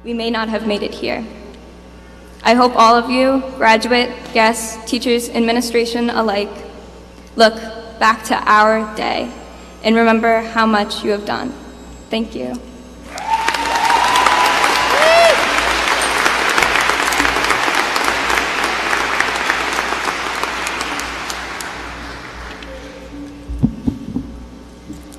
we may not have made it here. I hope all of you, graduate, guests, teachers, administration alike, look back to our day and remember how much you have done. Thank you.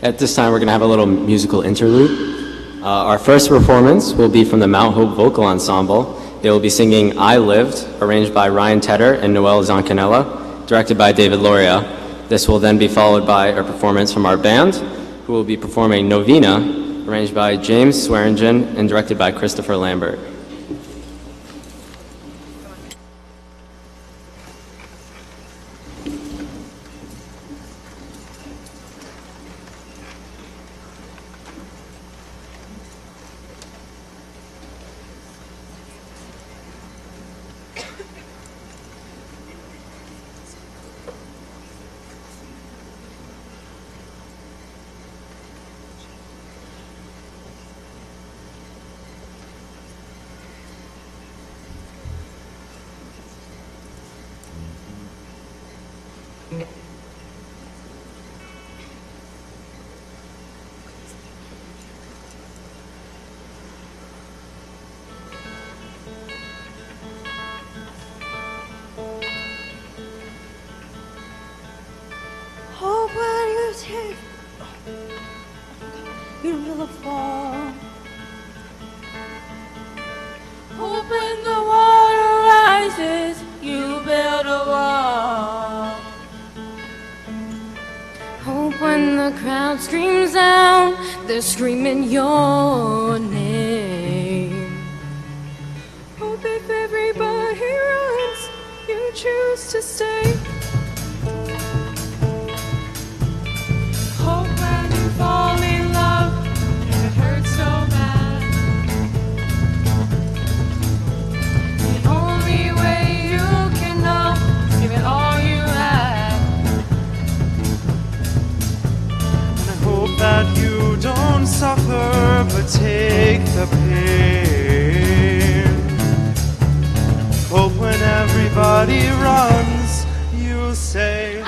At this time, we're going to have a little musical interlude. Our first performance will be from the Mount Hope Vocal Ensemble. They will be singing I Lived, arranged by Ryan Tedder and Noel Zancanella, directed by David Loria. This will then be followed by a performance from our band, who will be performing Novena, arranged by James Swearingen and directed by Christopher Lambert. Hope when you take you will fall. Hope when the water rises, you build a wall. Hope when the crowd screams out, they're screaming your name. Hope if everybody runs, you choose to stay. Hope when you fall in love, it hurts so bad. The only way you can know is give it all you have. And I hope that you don't suffer, but take the pain. Hope when everybody runs, you say,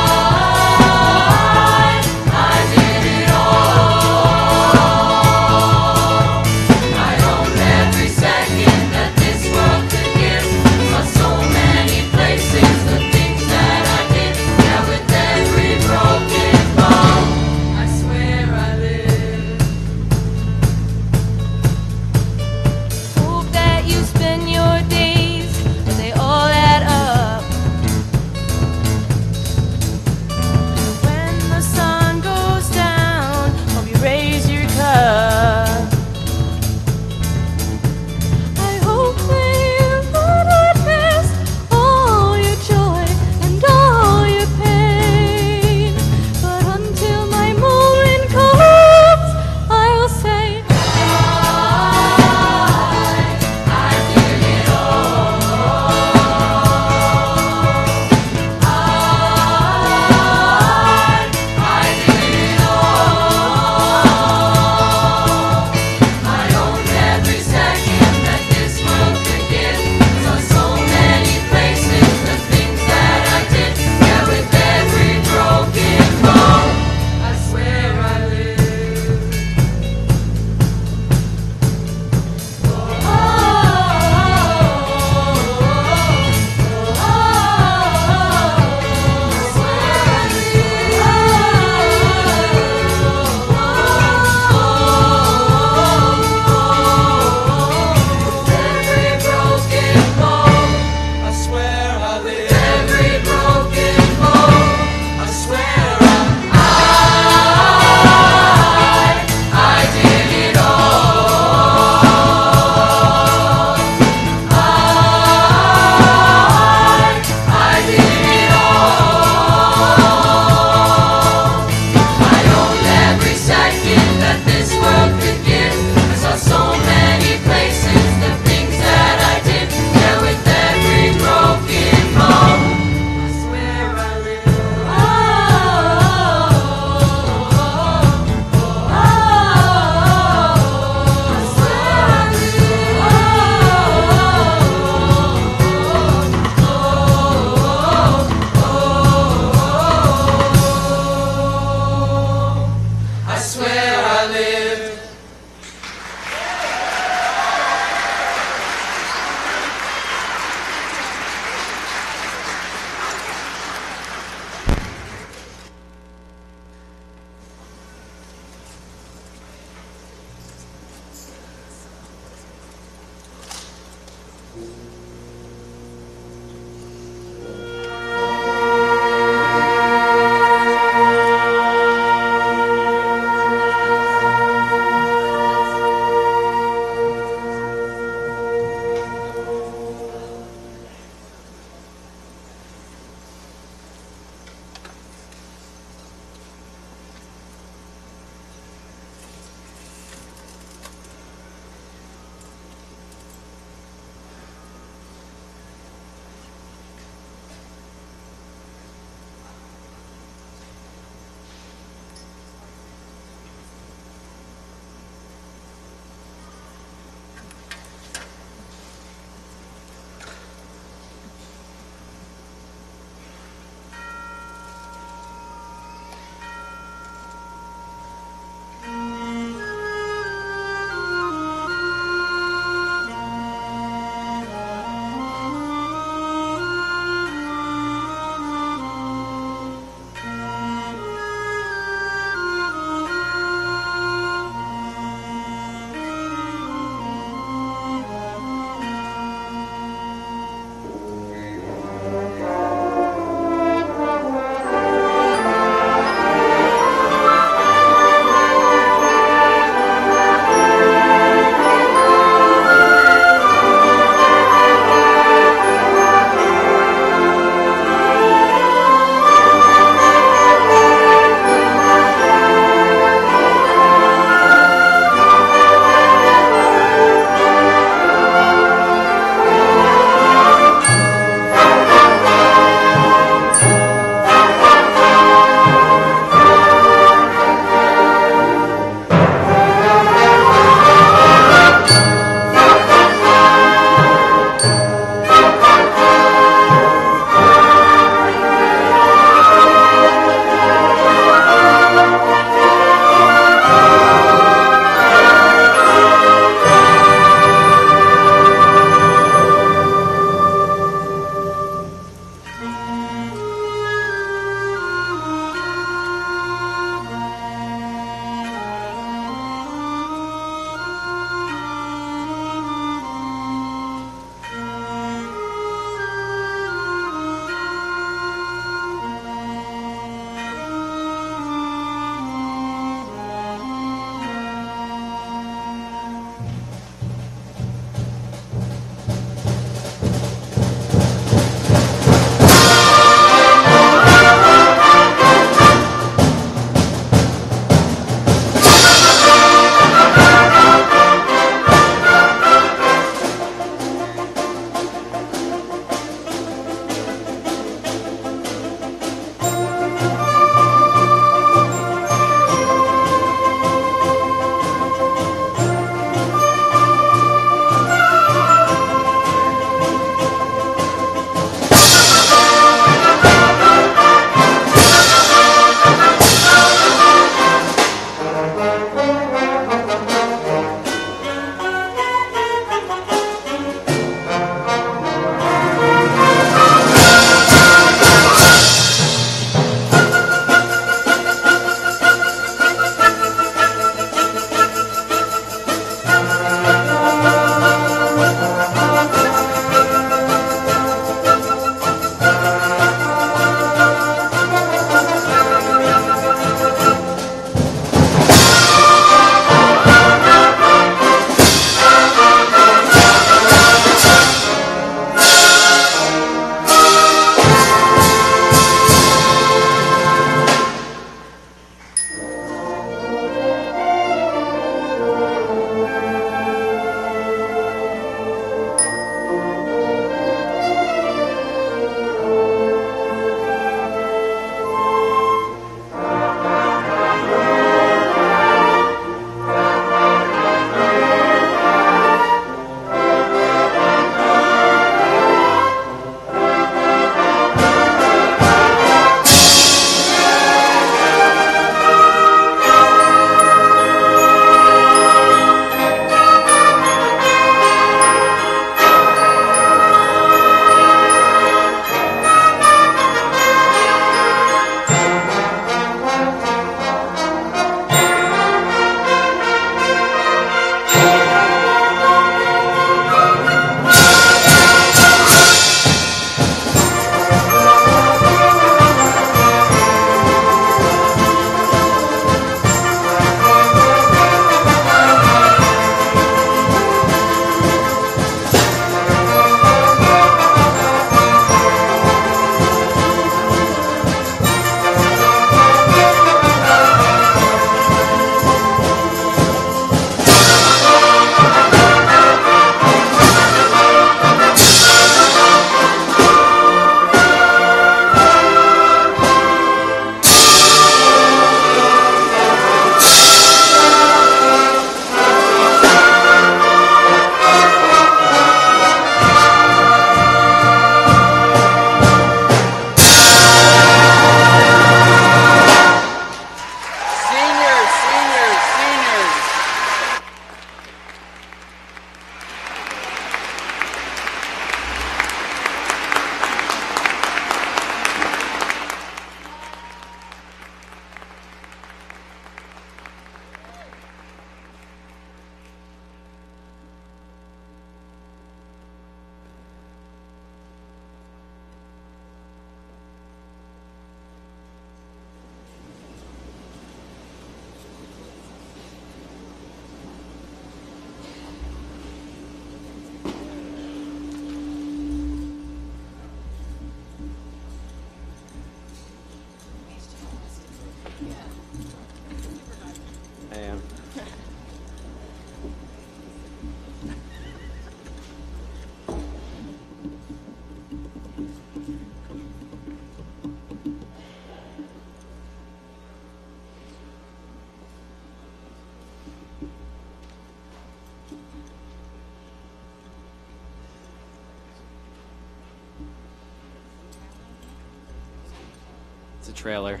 trailer.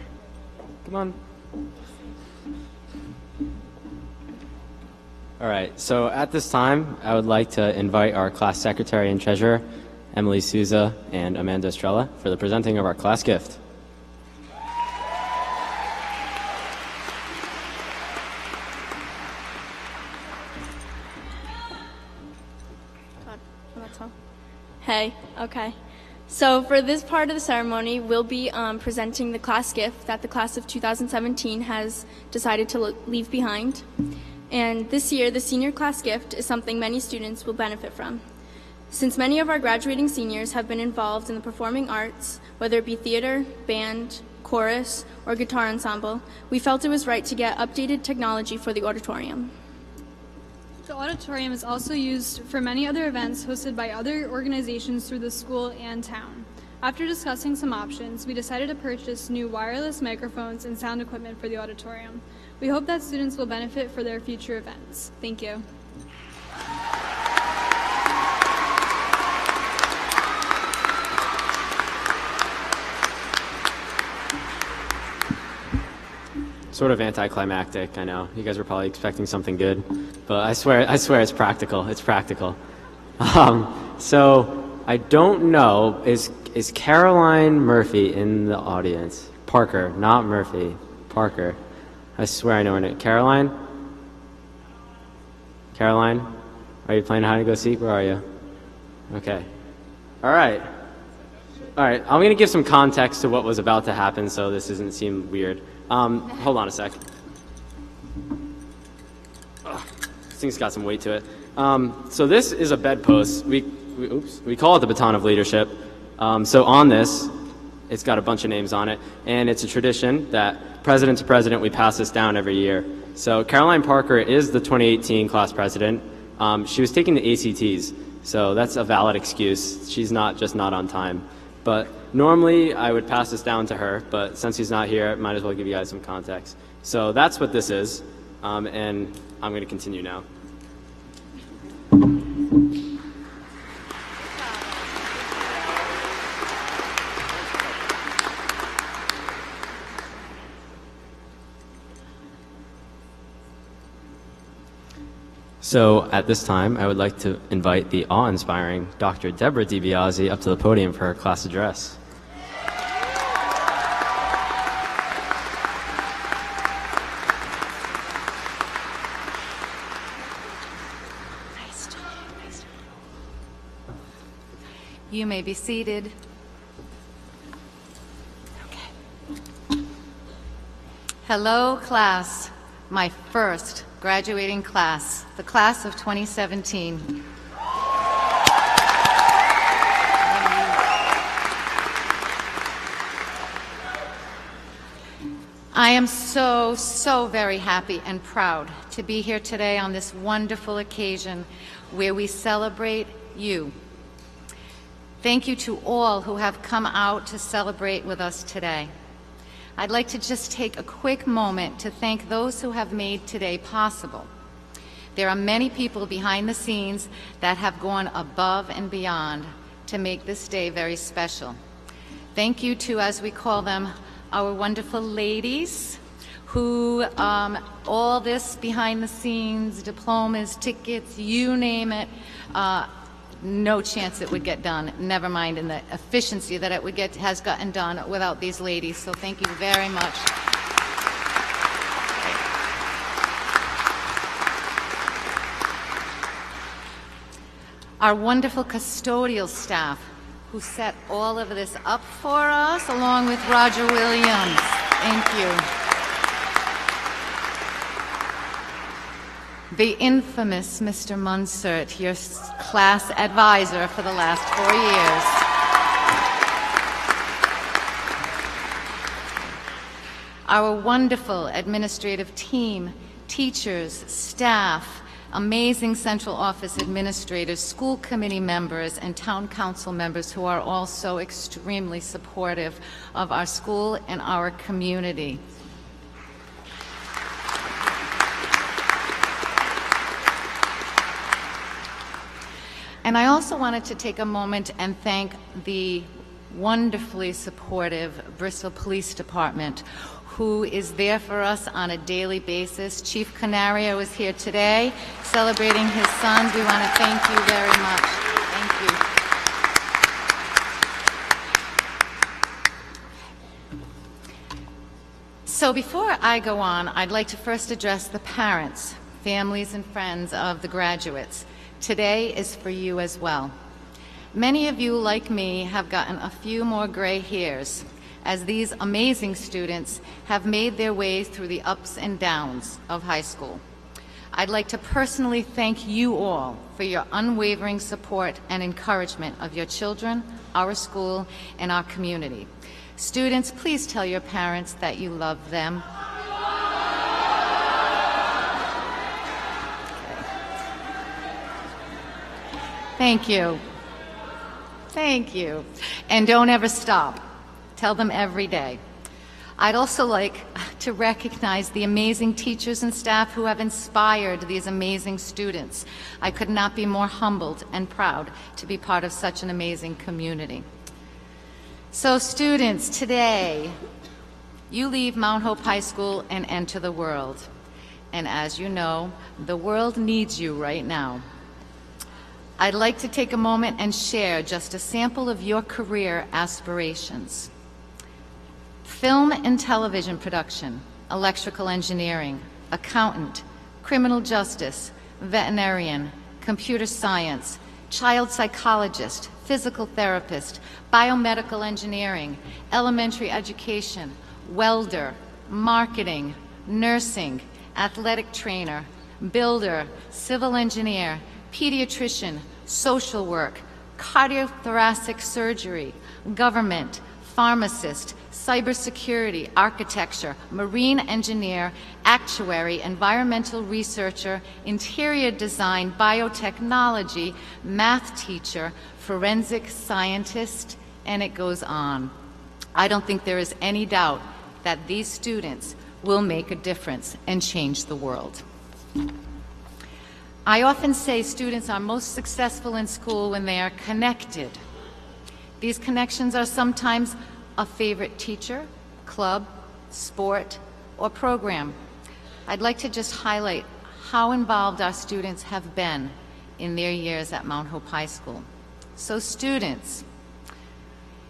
Come on. All right, so at this time, I would like to invite our class secretary and treasurer, Emily Souza and Amanda Estrella, for the presenting of our class gift. Hey, okay. So for this part of the ceremony, we'll be presenting the class gift that the class of 2017 has decided to leave behind. And this year, the senior class gift is something many students will benefit from. Since many of our graduating seniors have been involved in the performing arts, whether it be theater, band, chorus, or guitar ensemble, we felt it was right to get updated technology for the auditorium. The auditorium is also used for many other events hosted by other organizations through the school and town. After discussing some options, we decided to purchase new wireless microphones and sound equipment for the auditorium. We hope that students will benefit for their future events. Thank you. Sort of anticlimactic, I know. You guys were probably expecting something good, but I swear it's practical. It's practical. So I don't know, is Caroline Murphy in the audience? Parker, not Murphy. Parker. I swear I know her name. Caroline? Caroline? Are you playing hide and go seek? Where are you? Okay. All right. All right, I'm going to give some context to what was about to happen so this doesn't seem weird. Hold on a sec. Ugh, this thing's got some weight to it. So this is a bedpost. We call it the baton of leadership. So on this, it's got a bunch of names on it, and it's a tradition that president to president we pass this down every year. So Caroline Parker is the 2018 class president. She was taking the ACTs, so that's a valid excuse. She's not on time. But normally I would pass this down to her, but since he's not here, I might as well give you guys some context. So that's what this is, and I'm going to continue now. So at this time, I would like to invite the awe-inspiring Dr. Deborah DiBiase up to the podium for her class address. You may be seated. Okay. Hello, class. My first graduating class, the class of 2017. I am so very happy and proud to be here today on this wonderful occasion where we celebrate you. Thank you to all who have come out to celebrate with us today. I'd like to just take a quick moment to thank those who have made today possible. There are many people behind the scenes that have gone above and beyond to make this day very special. Thank you to, as we call them, our wonderful ladies who all this behind the scenes, diplomas, tickets, you name it, no chance it would get done, never mind in the efficiency that it would has gotten done without these ladies. So thank you very much. Our wonderful custodial staff who set all of this up for us, along with Roger Williams. Thank you. The infamous Mr. Munsert, your class advisor for the last 4 years. Our wonderful administrative team, teachers, staff, amazing central office administrators, school committee members, and town council members who are all so extremely supportive of our school and our community. And I also wanted to take a moment and thank the wonderfully supportive Bristol Police Department, who is there for us on a daily basis. Chief Canario is here today celebrating his sons. We want to thank you very much. Thank you. So before I go on, I'd like to first address the parents, families, and friends of the graduates. Today is for you as well. Many of you, like me, have gotten a few more gray hairs as these amazing students have made their way through the ups and downs of high school. I'd like to personally thank you all for your unwavering support and encouragement of your children, our school, and our community. Students, please tell your parents that you love them. Thank you. Thank you. And don't ever stop. Tell them every day. I'd also like to recognize the amazing teachers and staff who have inspired these amazing students. I could not be more humbled and proud to be part of such an amazing community. So students, today, you leave Mount Hope High School and enter the world. And as you know, the world needs you right now. I'd like to take a moment and share just a sample of your career aspirations. Film and television production, electrical engineering, accountant, criminal justice, veterinarian, computer science, child psychologist, physical therapist, biomedical engineering, elementary education, welder, marketing, nursing, athletic trainer, builder, civil engineer, pediatrician, social work, cardiothoracic surgery, government, pharmacist, cybersecurity, architecture, marine engineer, actuary, environmental researcher, interior design, biotechnology, math teacher, forensic scientist, and it goes on. I don't think there is any doubt that these students will make a difference and change the world. I often say students are most successful in school when they are connected. These connections are sometimes a favorite teacher, club, sport, or program. I'd like to just highlight how involved our students have been in their years at Mount Hope High School. So students,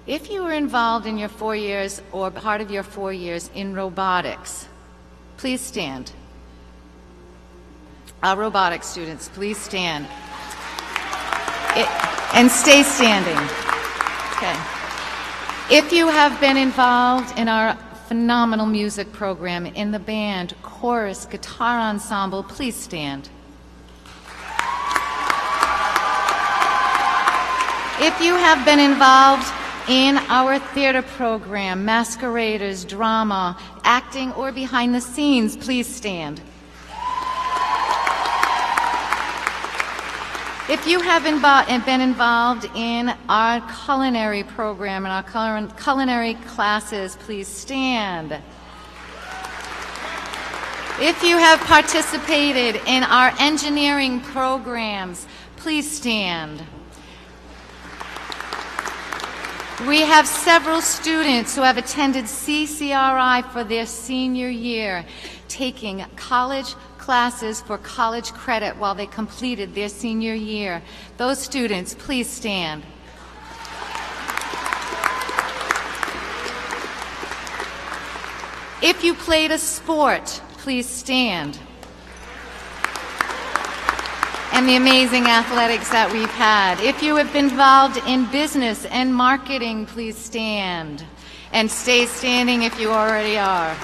if you were involved in your 4 years or part of your 4 years in robotics, please stand. Our robotics students, please stand. And stay standing. Okay. If you have been involved in our phenomenal music program in the band, chorus, guitar ensemble, please stand. If you have been involved in our theater program, masqueraders, drama, acting, or behind the scenes, please stand. If you have been involved in our culinary program and our culinary classes, please stand. If you have participated in our engineering programs, please stand. We have several students who have attended CCRI for their senior year, taking college classes for college credit while they completed their senior year. Those students, please stand. If you played a sport, please stand. And the amazing athletics that we've had. If you have been involved in business and marketing, please stand. And stay standing if you already are.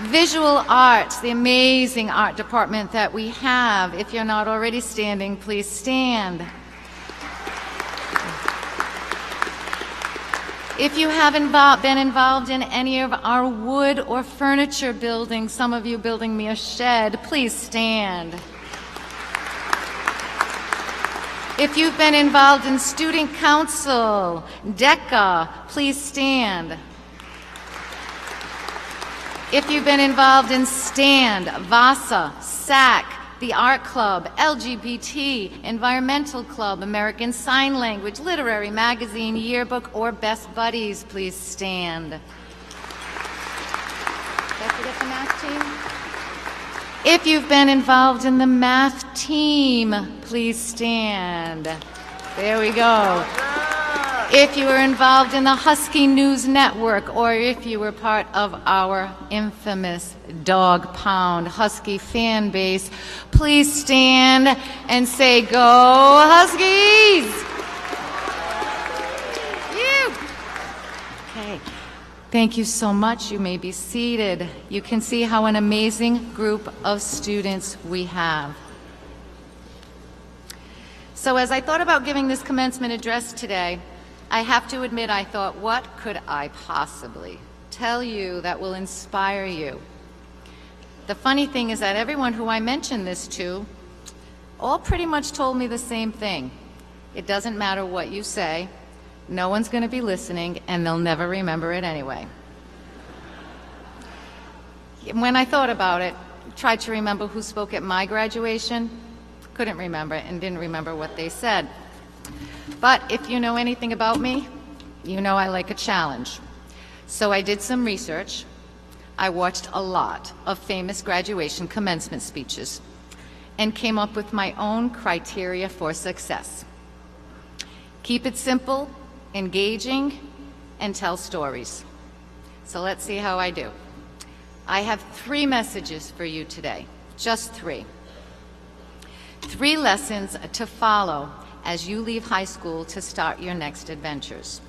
Visual arts, the amazing art department that we have. If you're not already standing, please stand. If you haven't been involved in any of our wood or furniture building, some of you building me a shed, please stand. If you've been involved in student council, DECA, please stand. If you've been involved in STAND, VASA, SAC, the Art Club, LGBT, Environmental Club, American Sign Language, Literary Magazine, Yearbook, or Best Buddies, please stand. Did I forget the math team? If you've been involved in the math team, please stand. There we go. If you were involved in the Husky News Network, or if you were part of our infamous Dog Pound Husky fan base, please stand and say, "Go Huskies!" Okay. Thank you so much. You may be seated. You can see how an amazing group of students we have. So as I thought about giving this commencement address today, I have to admit I thought, what could I possibly tell you that will inspire you? The funny thing is that everyone who I mentioned this to all pretty much told me the same thing. It doesn't matter what you say, no one's going to be listening, and they'll never remember it anyway. When I thought about it, tried to remember who spoke at my graduation, couldn't remember and didn't remember what they said. But if you know anything about me, you know I like a challenge. So I did some research. I watched a lot of famous graduation commencement speeches and came up with my own criteria for success. Keep it simple, engaging, and tell stories. So let's see how I do. I have 3 messages for you today, just 3. 3 lessons to follow as you leave high school to start your next adventures.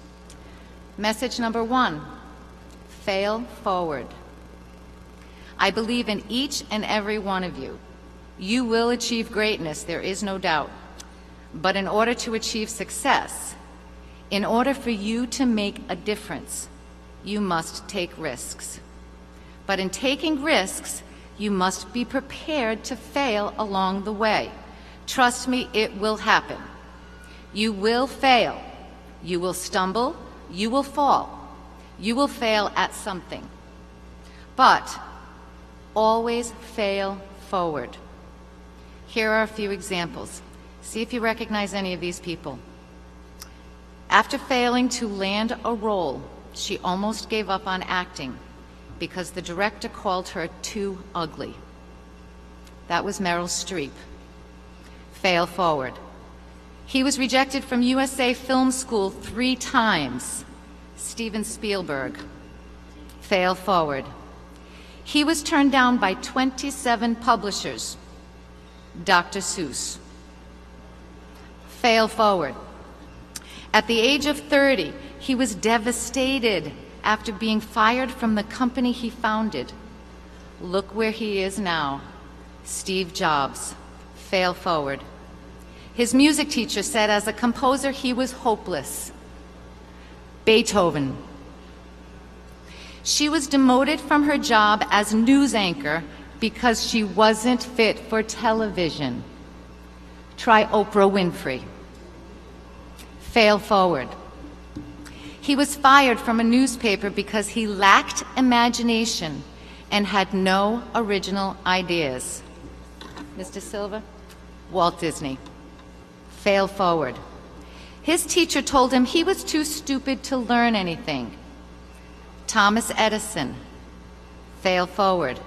Message number 1, fail forward. I believe in each and every one of you. You will achieve greatness, there is no doubt. But in order to achieve success, in order for you to make a difference, you must take risks. But in taking risks, you must be prepared to fail along the way. Trust me, it will happen. You will fail. You will stumble. You will fall. You will fail at something. But always fail forward. Here are a few examples. See if you recognize any of these people. After failing to land a role, she almost gave up on acting because the director called her too ugly. That was Meryl Streep. Fail forward. He was rejected from USA Film School 3 times. Steven Spielberg. Fail forward. He was turned down by 27 publishers. Dr. Seuss. Fail forward. At the age of 30, he was devastated after being fired from the company he founded. Look where he is now. Steve Jobs. Fail forward. His music teacher said as a composer he was hopeless. Beethoven. She was demoted from her job as news anchor because she wasn't fit for television. Try Oprah Winfrey. Fail forward. He was fired from a newspaper because he lacked imagination and had no original ideas. Mr. Silva? Walt Disney. Fail forward. His teacher told him he was too stupid to learn anything. Thomas Edison. Fail forward.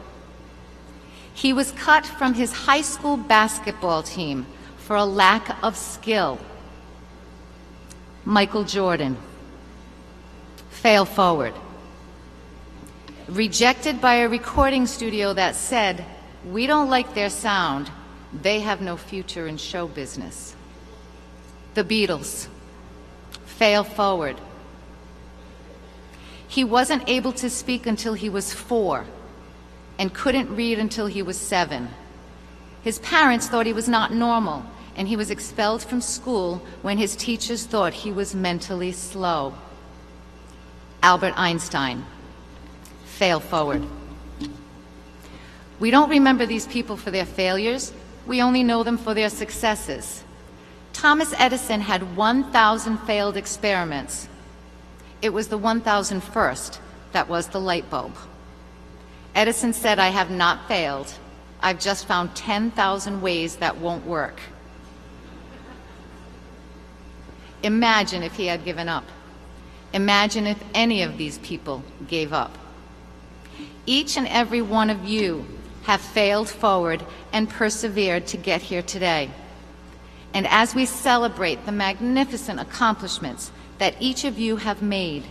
He was cut from his high school basketball team for a lack of skill. Michael Jordan. Fail forward. Rejected by a recording studio that said, "We don't like their sound. They have no future in show business." The Beatles. Fail forward. He wasn't able to speak until he was 4 and couldn't read until he was 7. His parents thought he was not normal, and he was expelled from school when his teachers thought he was mentally slow. Albert Einstein. Fail forward. We don't remember these people for their failures. We only know them for their successes. Thomas Edison had 1,000 failed experiments. It was the 1,001st that was the light bulb. Edison said, "I have not failed. I've just found 10,000 ways that won't work. Imagine if he had given up. Imagine if any of these people gave up. Each and every one of you have failed forward and persevered to get here today. And as we celebrate the magnificent accomplishments that each of you have made,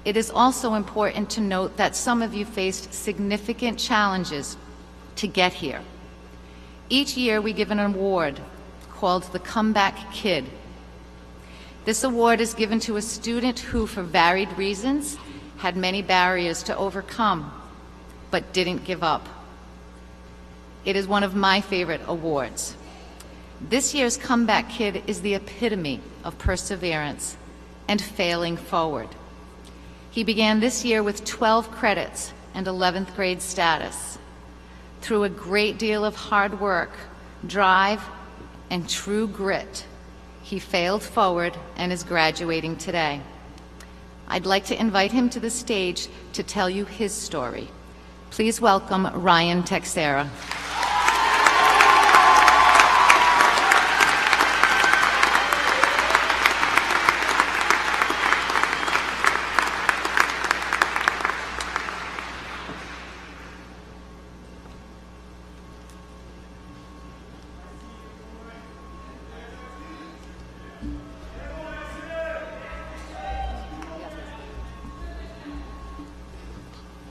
it is also important to note that some of you faced significant challenges to get here. Each year we give an award called the Comeback Kid. This award is given to a student who, for varied reasons, had many barriers to overcome, but didn't give up. It is one of my favorite awards. This year's Comeback Kid is the epitome of perseverance and failing forward. He began this year with 12 credits and 11th grade status. Through a great deal of hard work, drive, and true grit, he failed forward and is graduating today. I'd like to invite him to the stage to tell you his story. Please welcome Ryan Texera.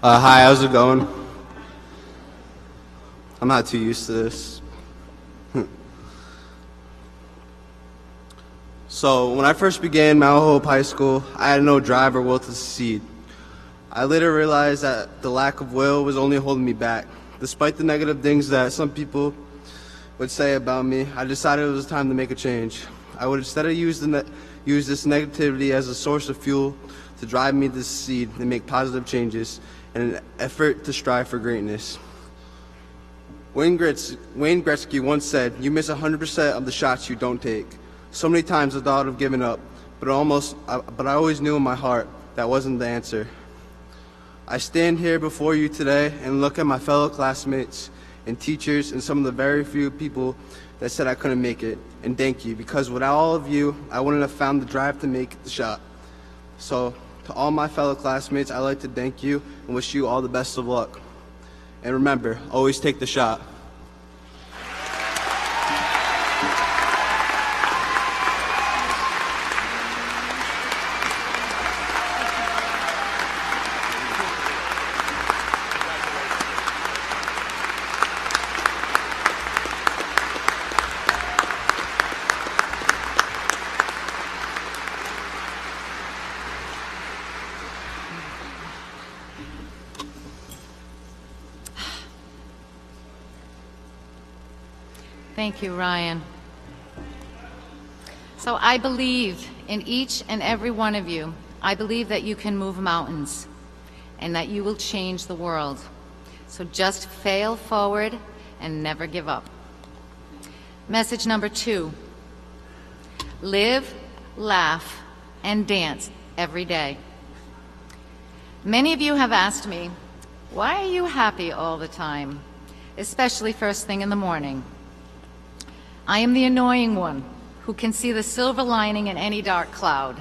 Hi, how's it going? I'm not too used to this. So, when I first began Mount Hope High School, I had no drive or will to succeed. I later realized that the lack of will was only holding me back. Despite the negative things that some people would say about me, I decided it was time to make a change. I would instead use this negativity as a source of fuel to drive me to succeed and make positive changes in an effort to strive for greatness. Wayne Gretzky once said, "You miss 100% of the shots you don't take." So many times I thought of giving up, but I always knew in my heart that wasn't the answer. I stand here before you today and look at my fellow classmates and teachers and some of the very few people that said I couldn't make it, and thank you, because without all of you, I wouldn't have found the drive to make the shot. So, to all my fellow classmates, I'd like to thank you and wish you all the best of luck. And remember, always take the shot. Thank you, Ryan. So I believe in each and every one of you. I believe that you can move mountains and that you will change the world. So just fail forward and never give up. Message number 2. Live, laugh, and dance every day. Many of you have asked me, why are you happy all the time, especially first thing in the morning? I am the annoying one who can see the silver lining in any dark cloud,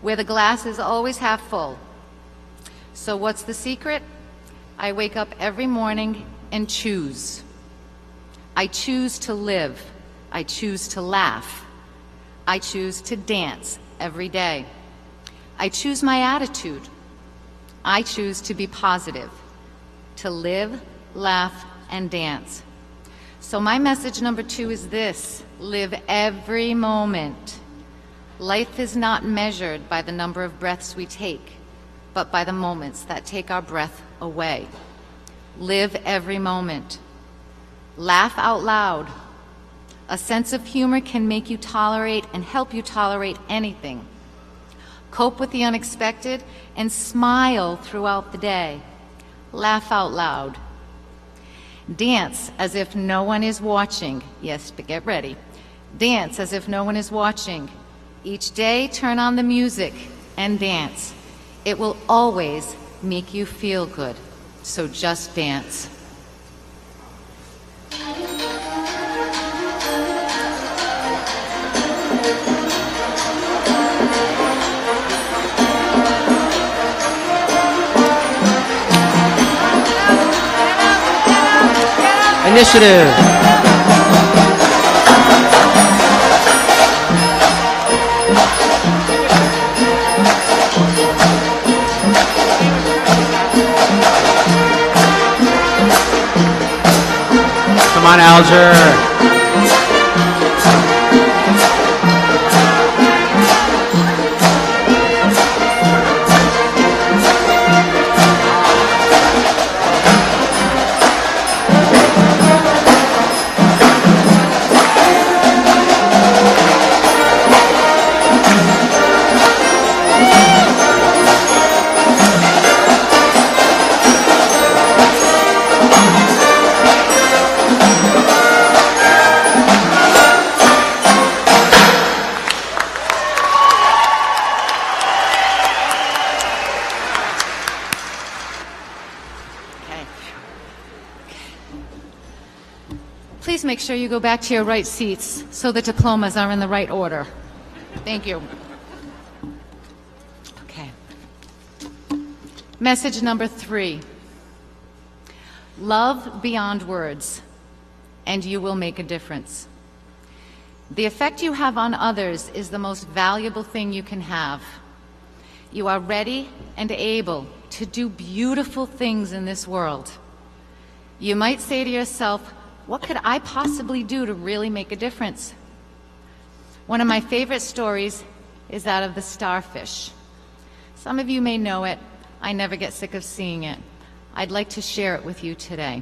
where the glass is always half full. So what's the secret? I wake up every morning and choose. I choose to live. I choose to laugh. I choose to dance every day. I choose my attitude. I choose to be positive, to live, laugh, and dance. So my message number 2 is this: live every moment. Life is not measured by the number of breaths we take, but by the moments that take our breath away. Live every moment. Laugh out loud. A sense of humor can make you tolerate and help you tolerate anything. Cope with the unexpected and smile throughout the day. Laugh out loud. Dance as if no one is watching. Yes, but get ready. Dance as if no one is watching. Each day, turn on the music and dance. It will always make you feel good. So just dance. Initiative. Come on, Alger. Please make sure you go back to your right seats so the diplomas are in the right order. Thank you. Okay. Message number 3. Love beyond words, and you will make a difference. The effect you have on others is the most valuable thing you can have. You are ready and able to do beautiful things in this world. You might say to yourself, what could I possibly do to really make a difference? One of my favorite stories is that of the starfish. Some of you may know it. I never get sick of seeing it. I'd like to share it with you today.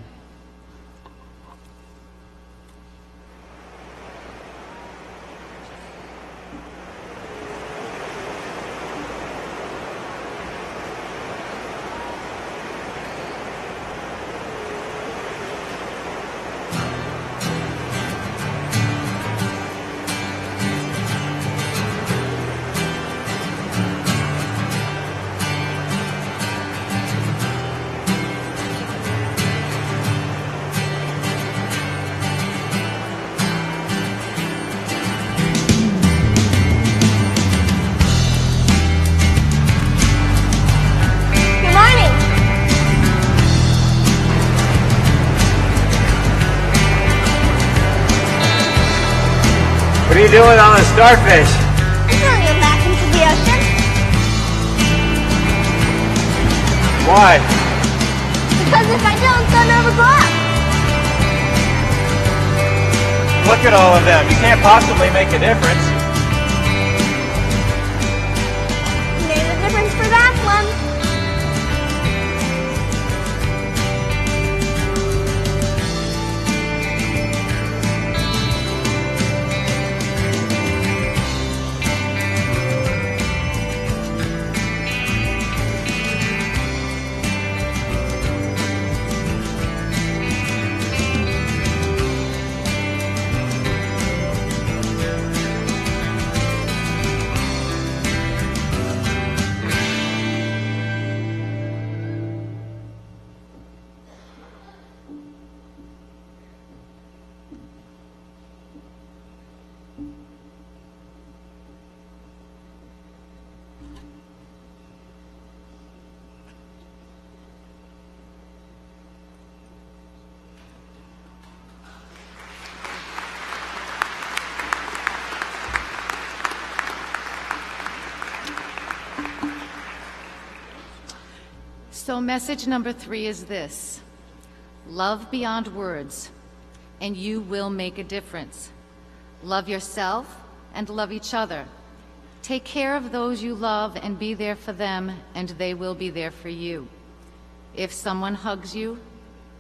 What are you doing on a starfish? I'm throwing him back into the ocean. Why? Because if I don't, they'll never grow up. Look at all of them. You can't possibly make a difference. Made a difference for that one. So message number 3 is this: love beyond words, and you will make a difference. Love yourself and love each other. Take care of those you love and be there for them, and they will be there for you. If someone hugs you,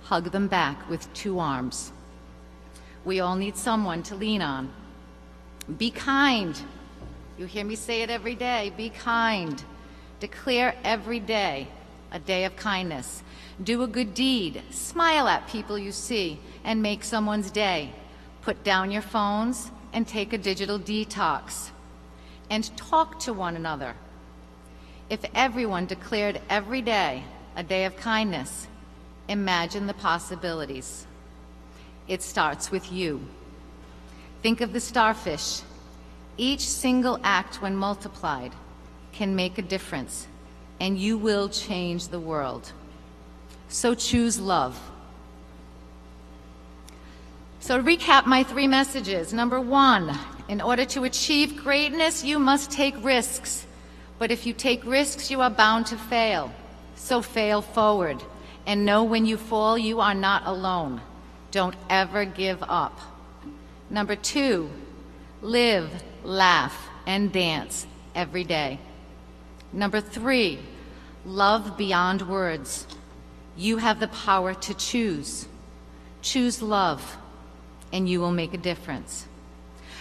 hug them back with 2 arms. We all need someone to lean on. Be kind. You hear me say it every day. Be kind. Declare every day a day of kindness. Do a good deed. Smile at people you see and make someone's day. Put down your phones and take a digital detox. And talk to one another. If everyone declared every day a day of kindness, imagine the possibilities. It starts with you. Think of the starfish. Each single act, when multiplied, can make a difference, and you will change the world. So choose love. So to recap my 3 messages. Number 1, in order to achieve greatness, you must take risks. But if you take risks, you are bound to fail. So fail forward. And know when you fall, you are not alone. Don't ever give up. Number 2, live, laugh, and dance every day. Number 3, love beyond words. You have the power to choose. Choose love, and you will make a difference.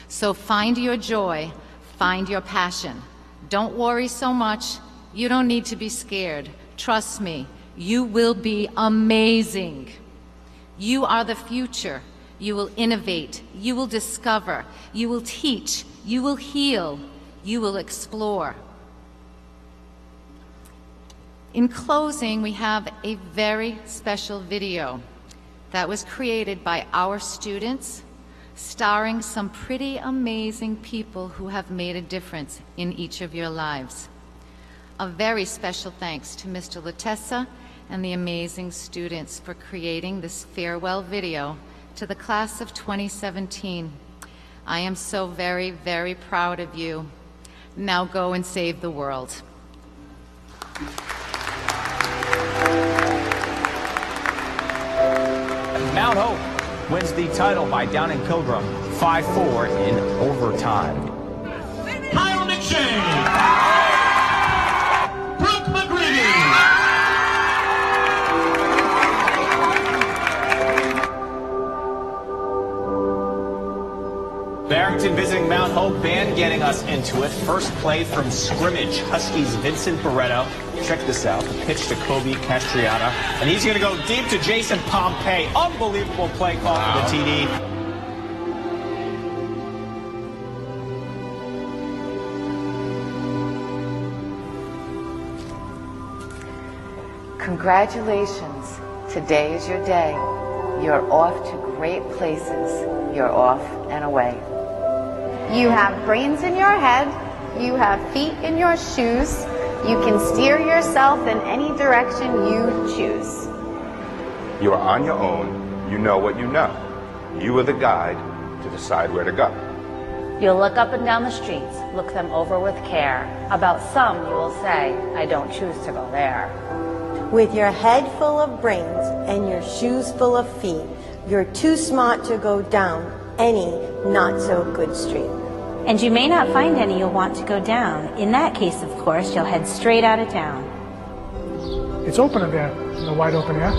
So find your joy, find your passion. Don't worry so much. You don't need to be scared. Trust me, you will be amazing. You are the future. You will innovate. You will discover. You will teach. You will heal. You will explore. In closing, we have a very special video that was created by our students, starring some pretty amazing people who have made a difference in each of your lives. A very special thanks to Mr. Latessa and the amazing students for creating this farewell video to the class of 2017. I am so very, very proud of you. Now go and save the world. Mount Hope wins the title by Downing Pilgrim 5-4 in overtime. Kyle McShane, Brooke McGreevy. Barrington visiting Mount Hope band getting us into it. First play from scrimmage. Huskies Vincent Barreto. Check this out. The pitch to Kobe Castriana. And he's going to go deep to Jason Pompey. Unbelievable play call for the TD. Congratulations. Today is your day. You're off to great places. You're off and away. You have brains in your head. You have feet in your shoes. You can steer yourself in any direction you choose. You are on your own. You know what you know. You are the guide to decide where to go. You'll look up and down the streets, look them over with care. About some you will say, I don't choose to go there. With your head full of brains and your shoes full of feet, you're too smart to go down any not-so-good street. And you may not find any you'll want to go down. In that case, of course, you'll head straight out of town. It's open in there, in the wide open air.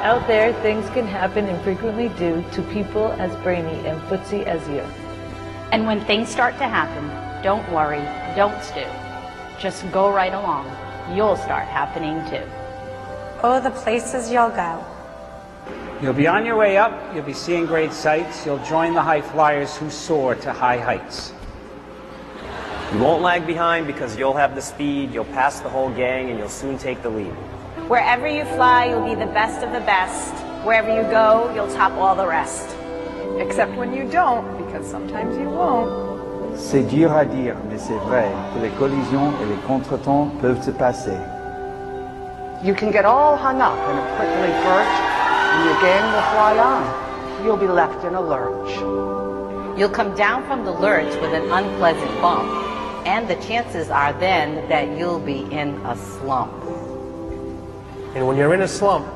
Out there, things can happen and frequently do to people as brainy and footsy as you. And when things start to happen, don't worry, don't stew. Just go right along. You'll start happening too. Oh, the places you'll go. You'll be on your way up, you'll be seeing great sights, you'll join the high flyers who soar to high heights. You won't lag behind because you'll have the speed, you'll pass the whole gang, and you'll soon take the lead. Wherever you fly, you'll be the best of the best. Wherever you go, you'll top all the rest. Except when you don't, because sometimes you won't. C'est dur à dire, mais c'est vrai que les collisions et les contretemps peuvent se passer. You can get all hung up in a prickly perch, and your gang will fly on. You'll be left in a lurch. You'll come down from the lurch with an unpleasant bump, and the chances are then that you'll be in a slump. And when you're in a slump,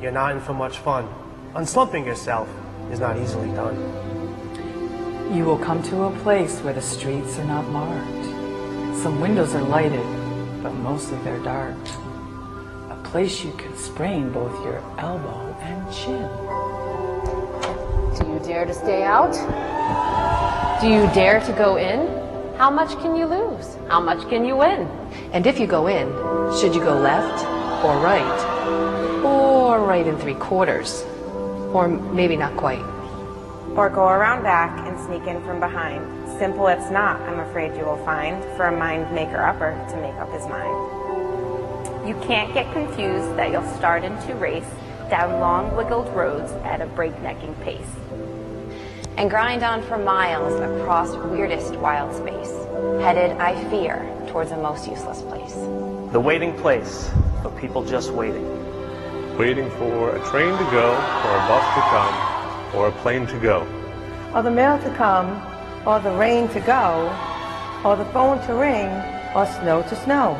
you're not in for much fun. Unslumping yourself is not easily done. You will come to a place where the streets are not marked. Some windows are lighted, but mostly they're dark. A place you can sprain both your elbow and chin. Do you dare to stay out? Do you dare to go in? How much can you lose? How much can you win? And if you go in, should you go left or right? Or right and 3/4? Or maybe not quite? Or go around back and sneak in from behind. Simple it's not, I'm afraid you will find, for a mind maker-upper to make up his mind. You can't get confused that you'll start into race down long wiggled roads at a breaknecking pace. And grind on for miles across weirdest wild space, headed, I fear, towards a most useless place. The waiting place for people just waiting. Waiting for a train to go or a bus to come. or a plane to go. or the mail to come, or the rain to go, or the phone to ring, or snow to snow.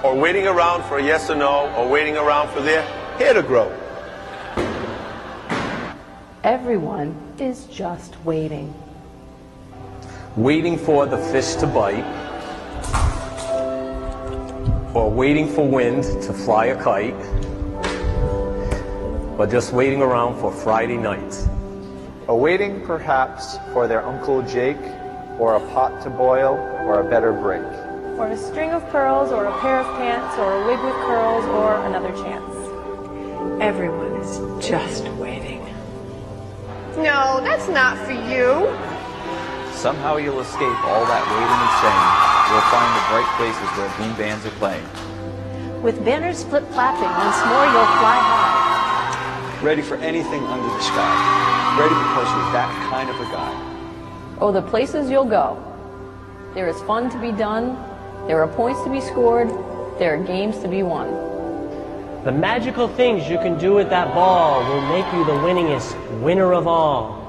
Or waiting around for a yes or no, or waiting around for their hair to grow. Everyone is just waiting. Waiting for the fish to bite, or waiting for wind to fly a kite, or just waiting around for Friday nights. Or waiting, perhaps, for their Uncle Jake, or a pot to boil, or a better break. Or a string of pearls, or a pair of pants, or a wig with curls, or another chance. Everyone is just waiting. No, that's not for you. Somehow you'll escape all that waiting and saying. You'll find the bright places where boom bands are playing. With banners flip-flapping, once more you'll fly high. Ready for anything under the sky. Ready because you're that kind of a guy. Oh, the places you'll go. There is fun to be done. There are points to be scored. There are games to be won. The magical things you can do with that ball will make you the winningest winner of all.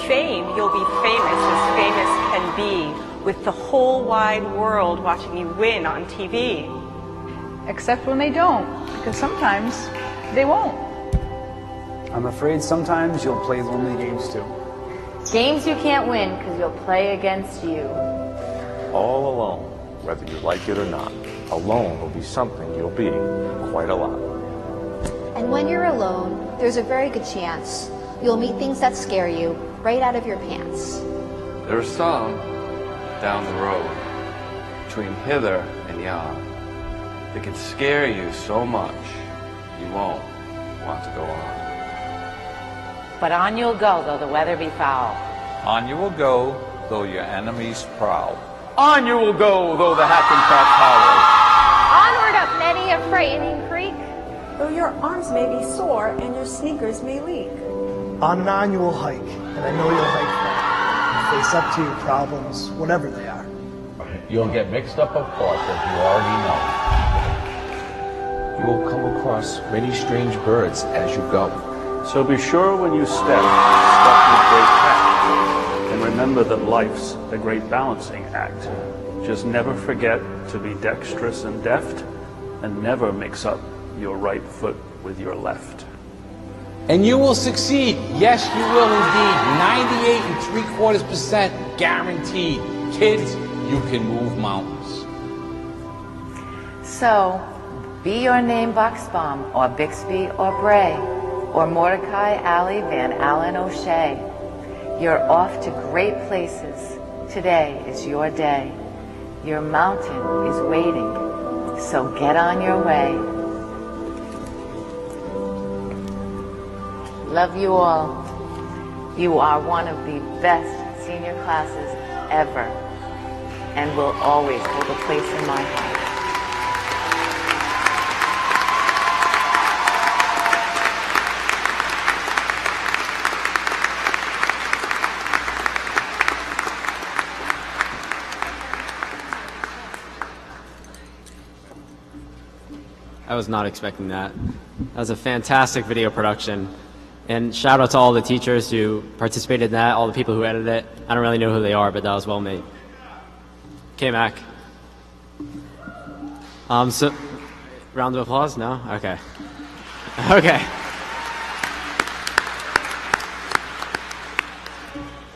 Fame, you'll be famous as famous can be, with the whole wide world watching you win on TV. Except when they don't, because sometimes they won't. I'm afraid sometimes you'll play lonely games too. Games you can't win because you'll play against you. All alone, whether you like it or not. Alone will be something you'll be quite a lot. And when you're alone, there's a very good chance you'll meet things that scare you right out of your pants. There are some down the road, between hither and yon, that can scare you so much you won't want to go on. But on you'll go, though the weather be foul. On you will go, though your enemies prowl. On you will go, though the hackensack howl. Onward up many a frightening creek. Though your arms may be sore and your sneakers may leak. On and on you will hike, and I know you'll hike far. Face up to your problems, whatever they are. You'll get mixed up, of course, as you already know. You will come across many strange birds as you go. So be sure when you step with great tact. And remember that life's a great balancing act. Just never forget to be dexterous and deft, and never mix up your right foot with your left. And you will succeed. Yes, you will indeed. 98.75% guaranteed. Kids, you can move mountains. So, be your name Buxbaum, or Bixby, or Bray, or Mordecai Alley Van Allen O'Shea. You're off to great places. Today is your day. Your mountain is waiting, so get on your way. Love you all. You are one of the best senior classes ever, and will always hold a place in my heart. I was not expecting that. That was a fantastic video production. And shout out to all the teachers who participated in that, all the people who edited it. I don't really know who they are, but that was well made. K-Mac. So, round of applause? No? Okay. Okay.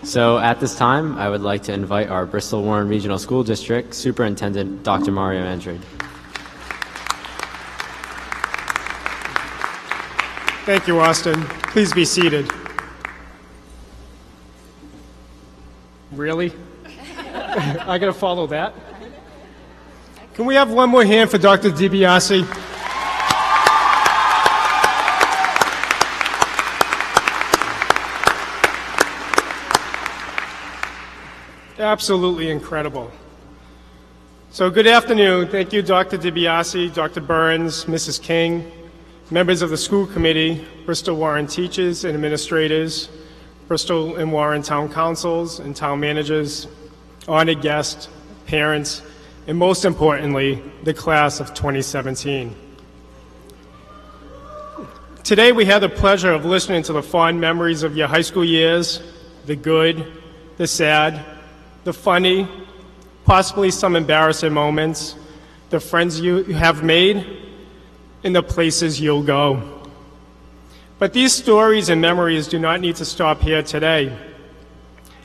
So at this time, I would like to invite our Bristol Warren Regional School District Superintendent, Dr. Mario Andrade. Thank you, Austin. Please be seated. Really? I gotta follow that? Can we have one more hand for Dr. DiBiase? Absolutely incredible. So good afternoon. Thank you, Dr. DiBiase, Dr. Burns, Mrs. King, members of the school committee, Bristol Warren teachers and administrators, Bristol and Warren town councils and town managers, honored guests, parents, and most importantly, the class of 2017. Today we had the pleasure of listening to the fond memories of your high school years, the good, the sad, the funny, possibly some embarrassing moments, the friends you have made, and the places you'll go. But these stories and memories do not need to stop here today.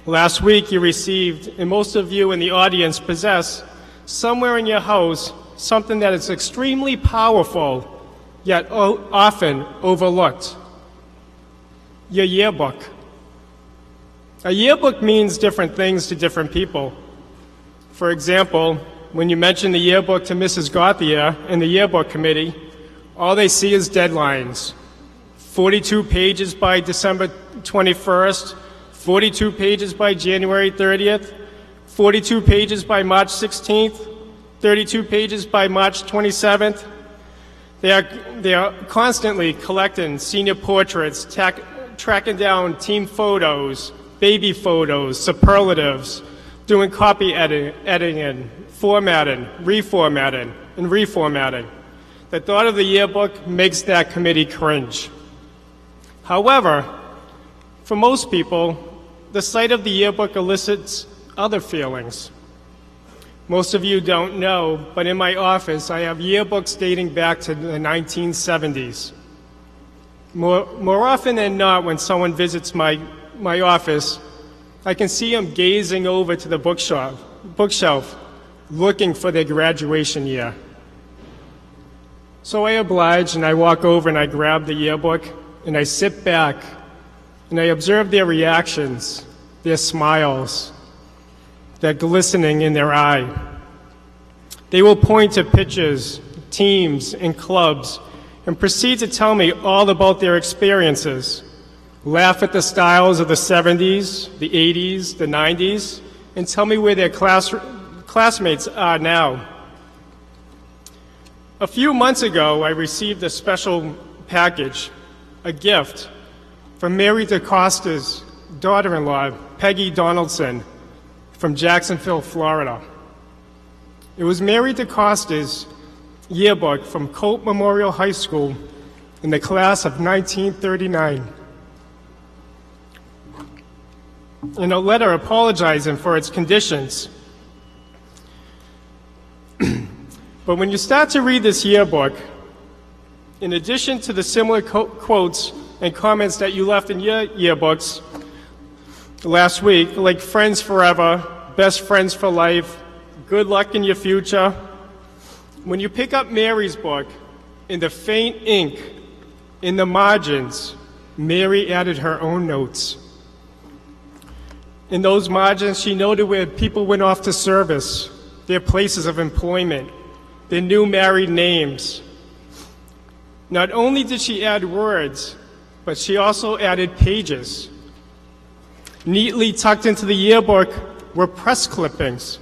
Last week you received, and most of you in the audience possess, somewhere in your house, something that is extremely powerful, yet often overlooked. Your yearbook. A yearbook means different things to different people. For example, when you mention the yearbook to Mrs. Gauthier and the yearbook committee, all they see is deadlines. 42 pages by December 21st, 42 pages by January 30th, 42 pages by March 16th, 32 pages by March 27th. They are constantly collecting senior portraits, tracking down team photos, baby photos, superlatives, doing copy editing, formatting, reformatting, and reformatting. The thought of the yearbook makes that committee cringe. However, for most people, the sight of the yearbook elicits other feelings. Most of you don't know, but in my office I have yearbooks dating back to the 1970s. More often than not, when someone visits my office, I can see them gazing over to the bookshelf, looking for their graduation year. So I oblige and I walk over and I grab the yearbook and I sit back and I observe their reactions, their smiles, that glistening in their eye. They will point to pictures, teams, and clubs and proceed to tell me all about their experiences, laugh at the styles of the 70s, the 80s, the 90s, and tell me where their classmates are now. A few months ago, I received a special package, a gift, from Mary DeCosta's daughter-in-law, Peggy Donaldson, from Jacksonville, Florida. It was Mary DeCosta's yearbook from Cope Memorial High School in the class of 1939. In a letter apologizing for its conditions. But when you start to read this yearbook, in addition to the similar quotes and comments that you left in your yearbooks last week, like friends forever, best friends for life, good luck in your future, when you pick up Mary's book, in the faint ink, in the margins, Mary added her own notes. In those margins, she noted where people went off to service, their places of employment, their new married names. Not only did she add words, but she also added pages. Neatly tucked into the yearbook were press clippings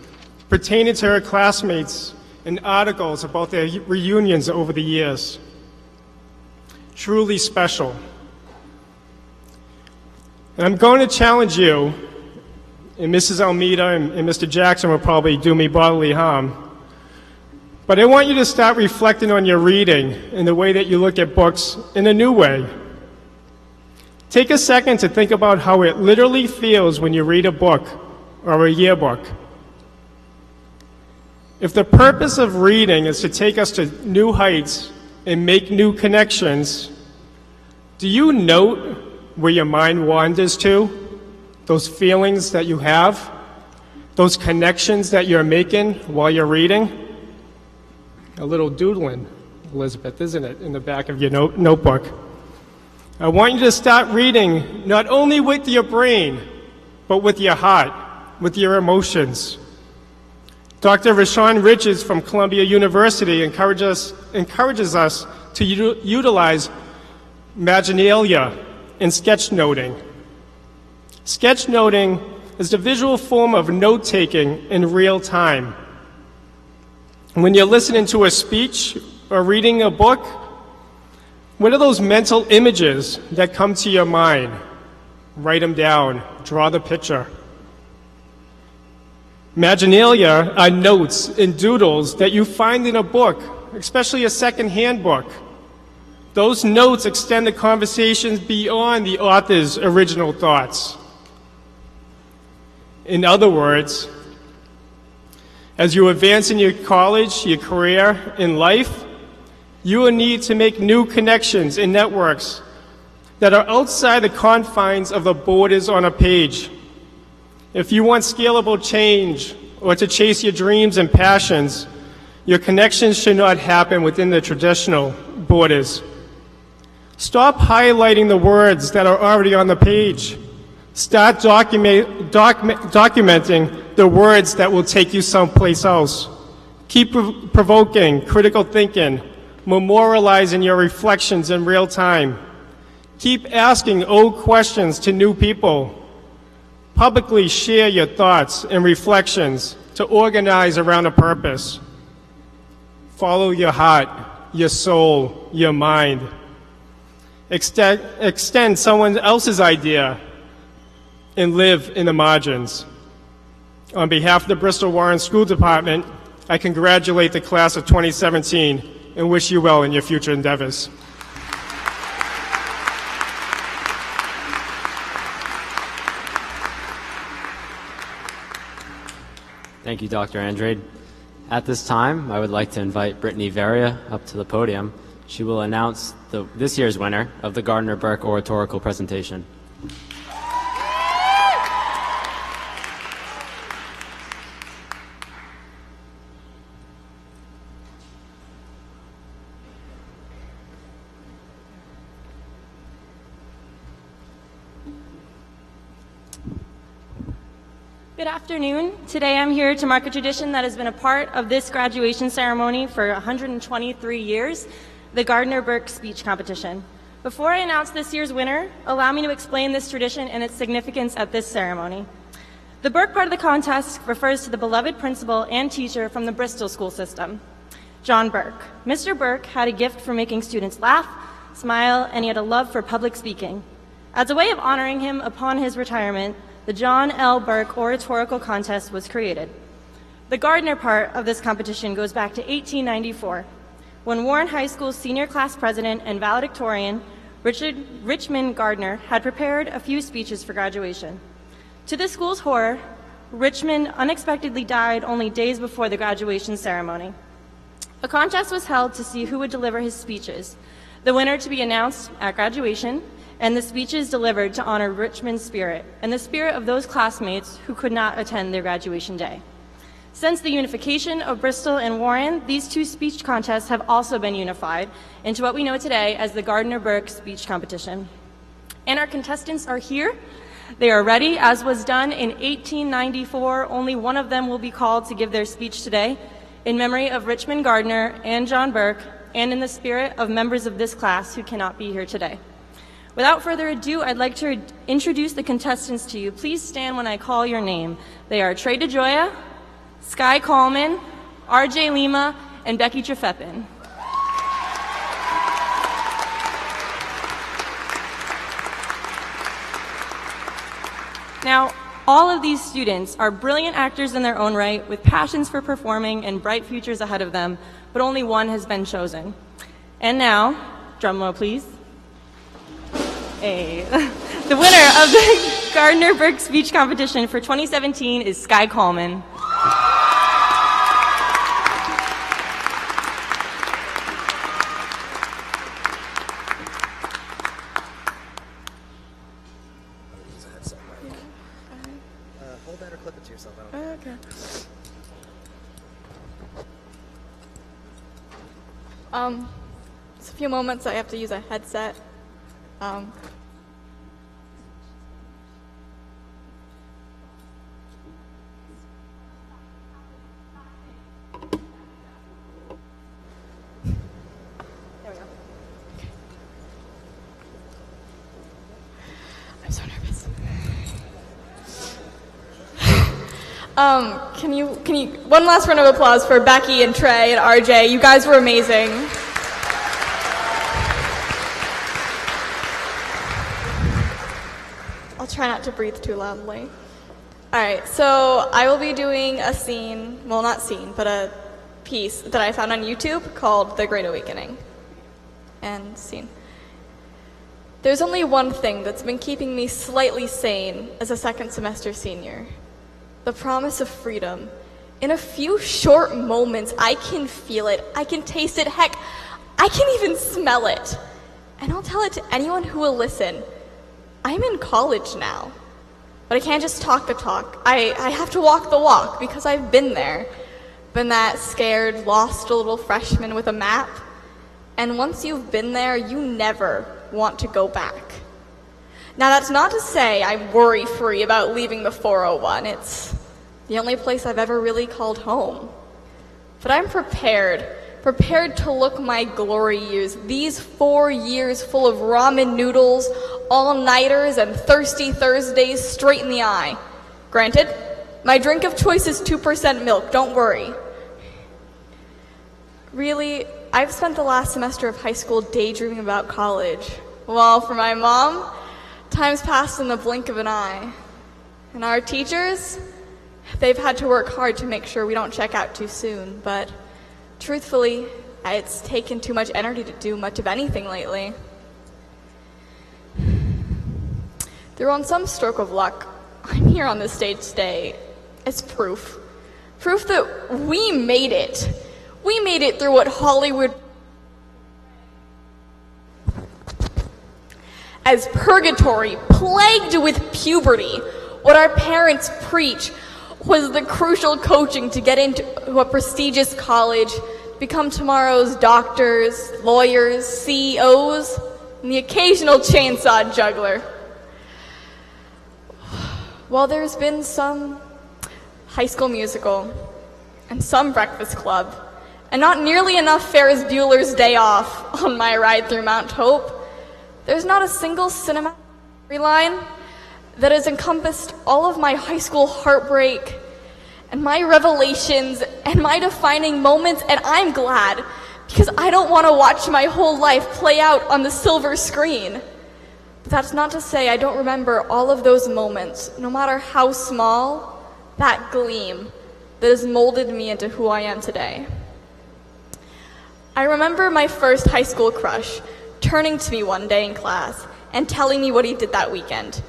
pertaining to her classmates and articles about their reunions over the years. Truly special. And I'm going to challenge you, and Mrs. Almeida and Mr. Jackson will probably do me bodily harm, but I want you to start reflecting on your reading and the way that you look at books in a new way. Take a second to think about how it literally feels when you read a book or a yearbook. If the purpose of reading is to take us to new heights and make new connections, do you note where your mind wanders to? Those feelings that you have? Those connections that you're making while you're reading? A little doodling, Elizabeth, isn't it, in the back of your notebook? I want you to start reading not only with your brain, but with your heart, with your emotions. Dr. Rashawn Richards from Columbia University encourages us to utilize Imaginalia in sketchnoting. Sketchnoting is the visual form of note-taking in real time. When you're listening to a speech or reading a book, what are those mental images that come to your mind? Write them down, draw the picture. Imaginalia are notes and doodles that you find in a book, especially a second-hand book. Those notes extend the conversations beyond the author's original thoughts. In other words, as you advance in your college, your career, in life, you will need to make new connections and networks that are outside the confines of the borders on a page. If you want scalable change or to chase your dreams and passions, your connections should not happen within the traditional borders. Stop highlighting the words that are already on the page. Start documenting the words that will take you someplace else. Keep provoking critical thinking, memorializing your reflections in real time. Keep asking old questions to new people. Publicly share your thoughts and reflections to organize around a purpose. Follow your heart, your soul, your mind. Extend someone else's idea and live in the margins. On behalf of the Bristol Warren School Department, I congratulate the class of 2017 and wish you well in your future endeavors. Thank you, Dr. Andrade. At this time, I would like to invite Brittany Varia up to the podium. She will announce this year's winner of the Gardner Burke Oratorical Presentation. Good afternoon. Today I'm here to mark a tradition that has been a part of this graduation ceremony for 123 years, the Gardner Burke Speech Competition. Before I announce this year's winner, allow me to explain this tradition and its significance at this ceremony. The Burke part of the contest refers to the beloved principal and teacher from the Bristol school system, John Burke. Mr. Burke had a gift for making students laugh, smile, and he had a love for public speaking. As a way of honoring him upon his retirement, the John L. Burke Oratorical Contest was created. The Gardner part of this competition goes back to 1894, when Warren High School's senior class president and valedictorian, Richmond Gardner, had prepared a few speeches for graduation. To the school's horror, Richmond unexpectedly died only days before the graduation ceremony. A contest was held to see who would deliver his speeches, the winner to be announced at graduation, and the speeches delivered to honor Richmond's spirit and the spirit of those classmates who could not attend their graduation day. Since the unification of Bristol and Warren, these two speech contests have also been unified into what we know today as the Gardner Burke Speech Competition. And our contestants are here. They are ready. As was done in 1894, only one of them will be called to give their speech today in memory of Richmond Gardner and John Burke, and in the spirit of members of this class who cannot be here today. Without further ado, I'd like to introduce the contestants to you. Please stand when I call your name. They are Trey DeGioia, Sky Coleman, RJ Lima, and Becky Trefeppin. Now, all of these students are brilliant actors in their own right, with passions for performing and bright futures ahead of them, but only one has been chosen. And now, drum roll please. The winner of the Gardner Burke Speech Competition for 2017 is Sky Coleman. Hold that or clip it to yourself. Okay. It's a few moments I have to use a headset. I'm so nervous. Can you, one last round of applause for Becky and Trey and RJ. You guys were amazing. I'll try not to breathe too loudly. All right, so I will be doing a scene, well, not scene, but a piece that I found on YouTube called The Great Awakening. and scene. There's only one thing that's been keeping me slightly sane as a second semester senior. The promise of freedom. In a few short moments, I can feel it, I can taste it, heck, I can even smell it. And I'll tell it to anyone who will listen. I'm in college now. But I can't just talk the talk. I have to walk the walk because I've been there. Been that scared, lost little freshman with a map. And once you've been there, you never want to go back. Now that's not to say I'm worry-free about leaving the 401. It's the only place I've ever really called home. But I'm prepared to look my glory years, these 4 years full of ramen noodles, all-nighters, and thirsty Thursdays straight in the eye. Granted, my drink of choice is 2% milk, don't worry. Really, I've spent the last semester of high school daydreaming about college. Well, for my mom, time's passed in the blink of an eye. And our teachers, they've had to work hard to make sure we don't check out too soon, but truthfully, it's taken too much energy to do much of anything lately. Through on some stroke of luck, I'm here on this stage today as proof. Proof that we made it. We made it through what Hollywood as purgatory, plagued with puberty. What our parents preach was the crucial coaching to get into a prestigious college, become tomorrow's doctors, lawyers, CEOs, and the occasional chainsaw juggler. While there's been some High School Musical and some Breakfast Club, and not nearly enough Ferris Bueller's Day Off on my ride through Mount Hope, there's not a single cinematic storyline that has encompassed all of my high school heartbreak and my revelations and my defining moments, and I'm glad, because I don't want to watch my whole life play out on the silver screen. But that's not to say I don't remember all of those moments, no matter how small, that gleam that has molded me into who I am today. I remember my first high school crush turning to me one day in class and telling me what he did that weekend.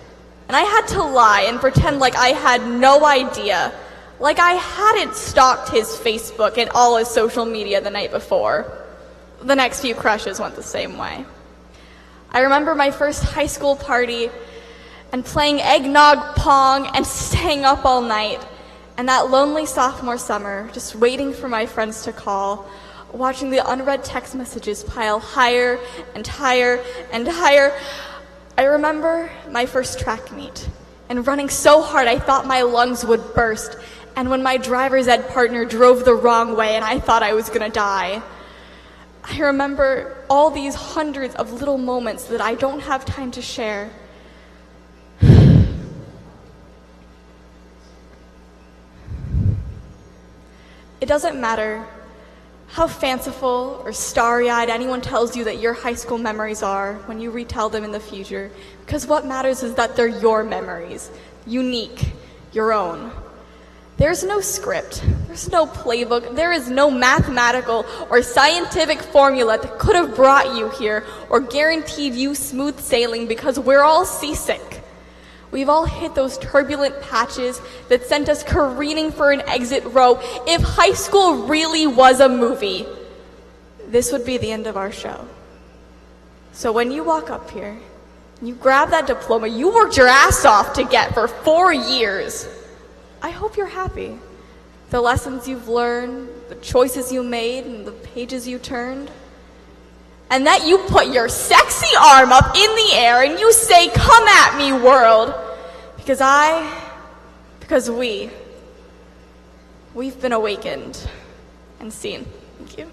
And I had to lie and pretend like I had no idea, like I hadn't stalked his Facebook and all his social media the night before. The next few crushes went the same way. I remember my first high school party and playing eggnog pong and staying up all night, and that lonely sophomore summer, just waiting for my friends to call, watching the unread text messages pile higher and higher and higher. I remember my first track meet and running so hard I thought my lungs would burst, and when my driver's ed partner drove the wrong way and I thought I was gonna die. I remember all these hundreds of little moments that I don't have time to share. It doesn't matter how fanciful or starry-eyed anyone tells you that your high school memories are when you retell them in the future, because what matters is that they're your memories, unique, your own. There's no script, there's no playbook, there is no mathematical or scientific formula that could have brought you here or guaranteed you smooth sailing, because we're all seasick. We've all hit those turbulent patches that sent us careening for an exit row. If high school really was a movie, this would be the end of our show. So when you walk up here, you grab that diploma you worked your ass off to get for 4 years, I hope you're happy. The lessons you've learned, the choices you made, and the pages you turned. And that you put your sexy arm up in the air and you say, "Come at me, world." Because we've been awakened and seen. Thank you.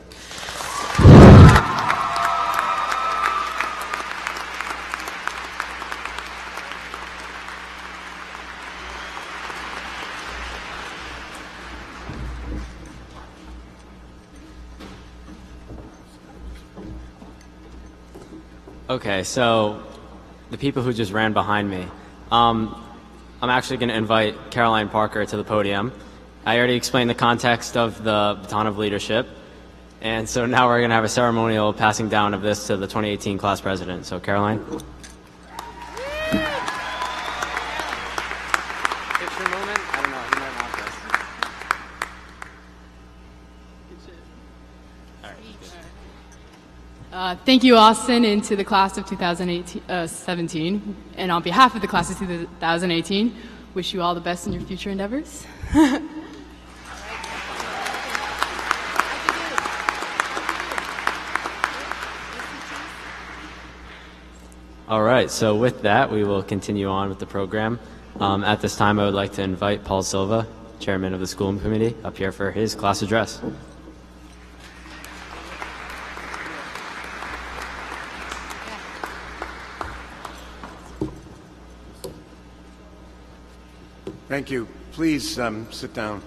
Okay, so the people who just ran behind me, I'm actually going to invite Caroline Parker to the podium. I already explained the context of the Baton of Leadership. And so now we're going to have a ceremonial passing down of this to the 2018 class president. So Caroline. Picture moment? I don't know. You might want this. Thank you, Austin, and to the class of 2017. And on behalf of the class of 2018, wish you all the best in your future endeavors. All right, so with that, we will continue on with the program. At this time, I would like to invite Paul Silva, chairman of the school committee, up here for his class address. Thank you. Please sit down.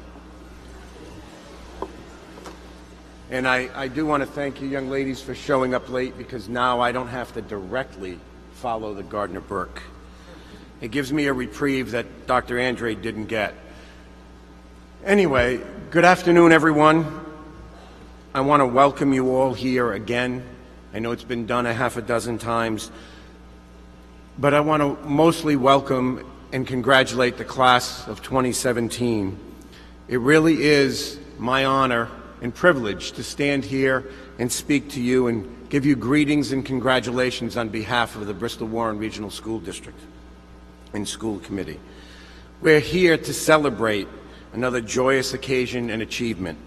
And I do want to thank you young ladies for showing up late, because now I don't have to directly follow the Gardner Burke. It gives me a reprieve that Dr. Andre didn't get. Anyway, good afternoon, everyone. I want to welcome you all here again. I know it's been done a half a dozen times, but I want to mostly welcome and congratulate the class of 2017. It really is my honor and privilege to stand here and speak to you and give you greetings and congratulations on behalf of the Bristol-Warren Regional School District and School Committee. We're here to celebrate another joyous occasion and achievement.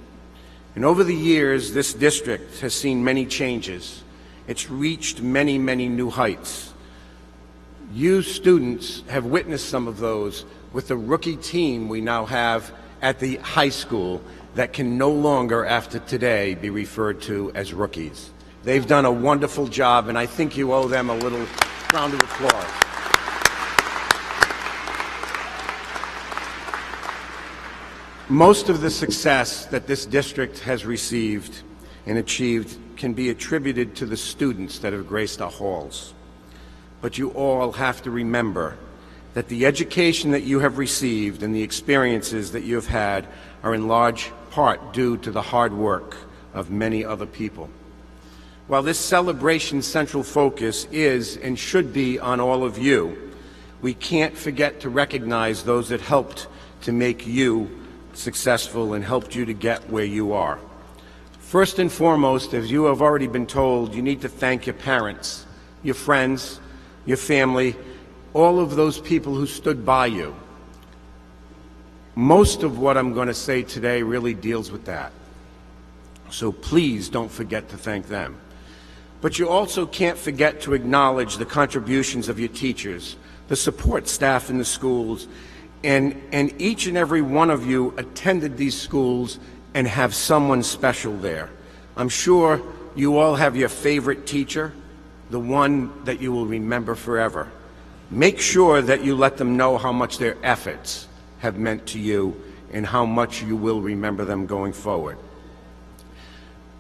And over the years, this district has seen many changes. It's reached many, many new heights. You students have witnessed some of those with the rookie team we now have at the high school that can no longer, after today, be referred to as rookies. They've done a wonderful job, and I think you owe them a little round of applause. Most of the success that this district has received and achieved can be attributed to the students that have graced our halls. But you all have to remember that the education that you have received and the experiences that you have had are in large part due to the hard work of many other people. While this celebration's central focus is and should be on all of you, we can't forget to recognize those that helped to make you successful and helped you to get where you are. First and foremost, as you have already been told, you need to thank your parents, your friends, your family, all of those people who stood by you. Most of what I'm going to say today really deals with that. So please don't forget to thank them. But you also can't forget to acknowledge the contributions of your teachers, the support staff in the schools, and each and every one of you attended these schools and have someone special there. I'm sure you all have your favorite teacher, the one that you will remember forever. Make sure that you let them know how much their efforts have meant to you and how much you will remember them going forward.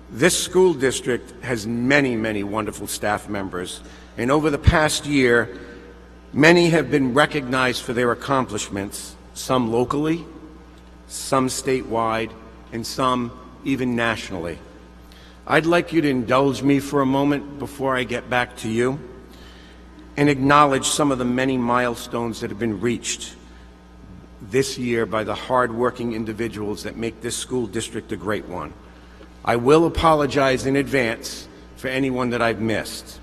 This school district has many, many wonderful staff members, and over the past year, many have been recognized for their accomplishments, some locally, some statewide, and some even nationally. I'd like you to indulge me for a moment before I get back to you and acknowledge some of the many milestones that have been reached this year by the hard-working individuals that make this school district a great one. I will apologize in advance for anyone that I've missed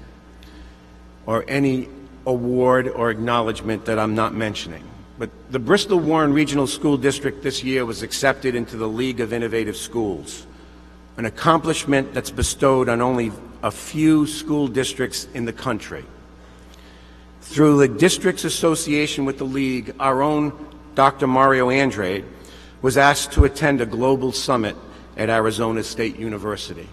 or any award or acknowledgement that I'm not mentioning. But the Bristol-Warren Regional School District this year was accepted into the League of Innovative Schools, an accomplishment that's bestowed on only a few school districts in the country. Through the district's association with the League, our own Dr. Mario Andrade was asked to attend a global summit at Arizona State University.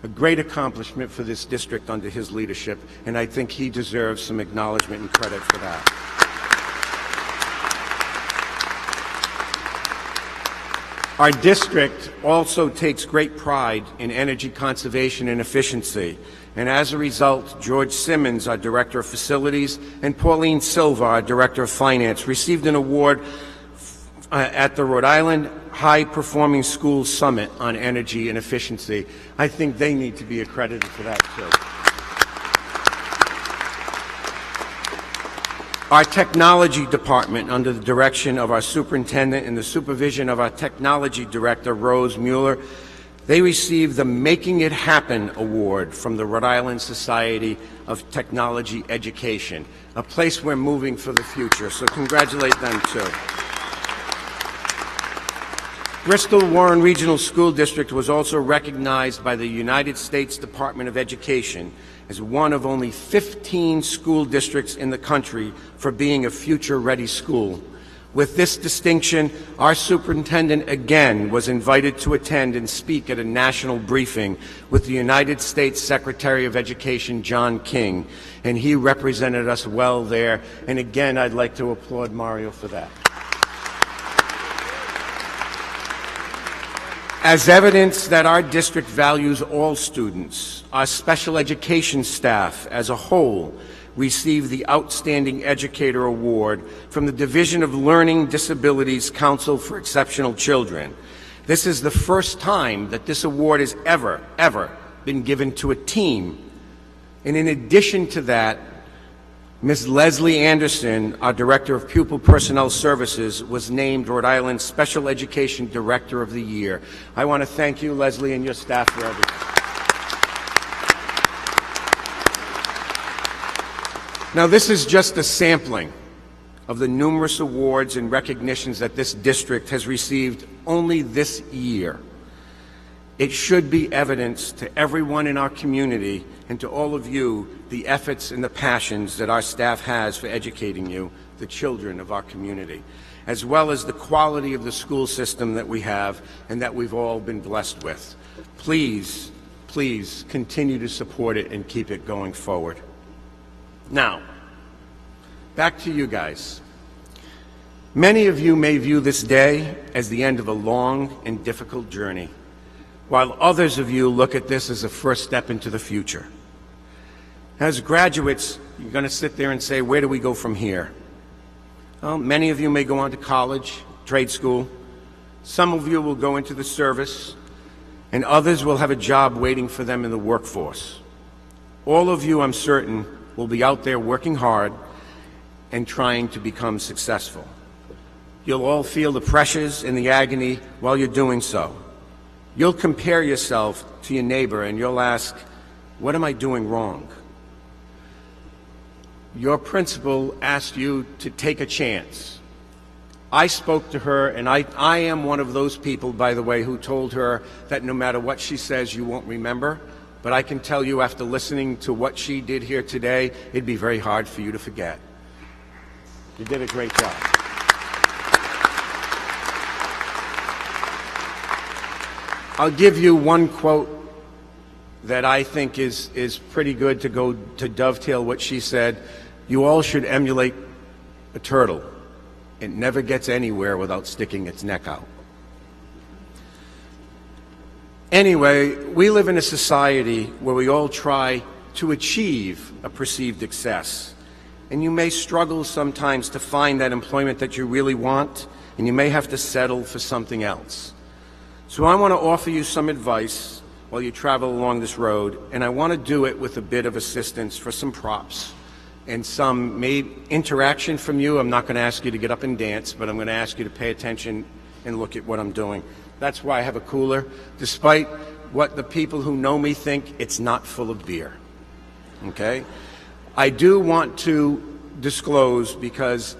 A great accomplishment for this district under his leadership, and I think he deserves some acknowledgement and credit for that. Our district also takes great pride in energy conservation and efficiency, and as a result, George Simmons, our Director of Facilities, and Pauline Silva, our Director of Finance, received an award at the Rhode Island High Performing Schools Summit on Energy and Efficiency. I think they need to be accredited for that too. Our technology department, under the direction of our superintendent and the supervision of our technology director, Rose Mueller, they received the Making It Happen Award from the Rhode Island Society of Technology Education, a place we're moving for the future, so congratulate them too. Bristol Warren Regional School District was also recognized by the United States Department of Education as one of only 15 school districts in the country for being a future-ready school. With this distinction, our superintendent again was invited to attend and speak at a national briefing with the United States Secretary of Education, John King, and he represented us well there. And again, I'd like to applaud Mario for that. As evidence that our district values all students, our special education staff as a whole received the Outstanding Educator Award from the Division of Learning Disabilities Council for Exceptional Children. This is the first time that this award has ever been given to a team. And in addition to that, Ms. Leslie Anderson, our Director of Pupil Personnel Services, was named Rhode Island's Special Education Director of the Year. I want to thank you, Leslie, and your staff for everything. Now, this is just a sampling of the numerous awards and recognitions that this district has received only this year. It should be evidence to everyone in our community and to all of you the efforts and the passions that our staff has for educating you, the children of our community, as well as the quality of the school system that we have and that we've all been blessed with. Please, please continue to support it and keep it going forward. Now, back to you guys. Many of you may view this day as the end of a long and difficult journey, while others of you look at this as a first step into the future. As graduates, you're going to sit there and say, where do we go from here? Well, many of you may go on to college, trade school. Some of you will go into the service, and others will have a job waiting for them in the workforce. All of you, I'm certain, will be out there working hard and trying to become successful. You'll all feel the pressures and the agony while you're doing so. You'll compare yourself to your neighbor and you'll ask, what am I doing wrong? Your principal asked you to take a chance. I spoke to her, and I am one of those people, by the way, who told her that no matter what she says, you won't remember. But I can tell you, after listening to what she did here today, it'd be very hard for you to forget. You did a great job. I'll give you one quote that I think is pretty good to dovetail what she said. You all should emulate a turtle. It never gets anywhere without sticking its neck out. Anyway, we live in a society where we all try to achieve a perceived success. And you may struggle sometimes to find that employment that you really want, and you may have to settle for something else. So I want to offer you some advice while you travel along this road, and I want to do it with a bit of assistance for some props and some interaction from you. I'm not going to ask you to get up and dance, but I'm going to ask you to pay attention and look at what I'm doing. That's why I have a cooler, despite what the people who know me think, it's not full of beer. Okay? I do want to disclose, because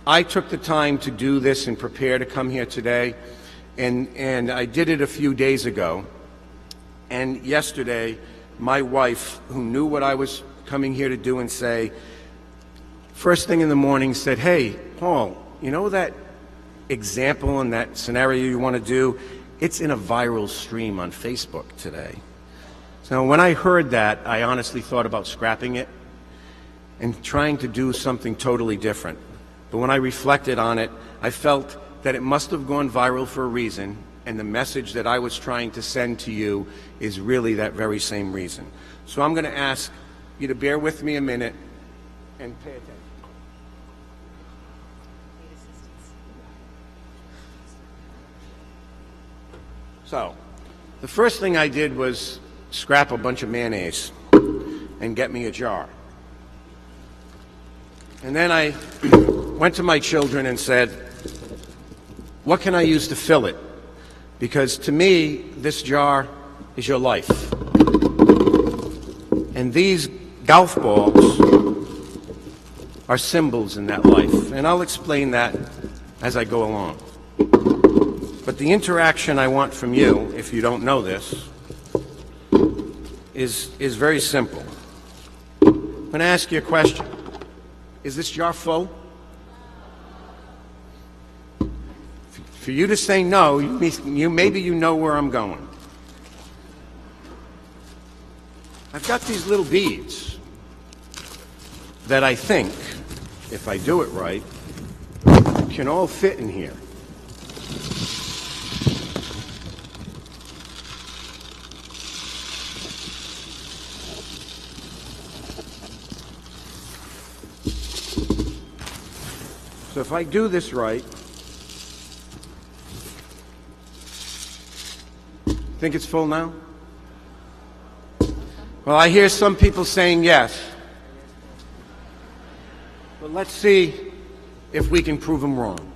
I took the time to do this and prepare to come here today, and I did it a few days ago. And yesterday, my wife, who knew what I was coming here to do and say, first thing in the morning said, hey, Paul, you know that example and that scenario you want to do? It's in a viral stream on Facebook today. So when I heard that, I honestly thought about scrapping it and trying to do something totally different. But when I reflected on it, I felt that it must have gone viral for a reason, and the message that I was trying to send to you is really that very same reason. So I'm going to ask you to bear with me a minute and pay attention. So, the first thing I did was scrap a bunch of mayonnaise and get me a jar. And then I went to my children and said, what can I use to fill it? Because to me, this jar is your life. And these golf balls are symbols in that life. And I'll explain that as I go along. But the interaction I want from you, if you don't know this, is very simple. I'm going to ask you a question. Is this jar full? For you to say no, maybe you know where I'm going. I've got these little beads that I think, if I do it right, can all fit in here. So if I do this right, think it's full now? Well, I hear some people saying yes. But let's see if we can prove them wrong.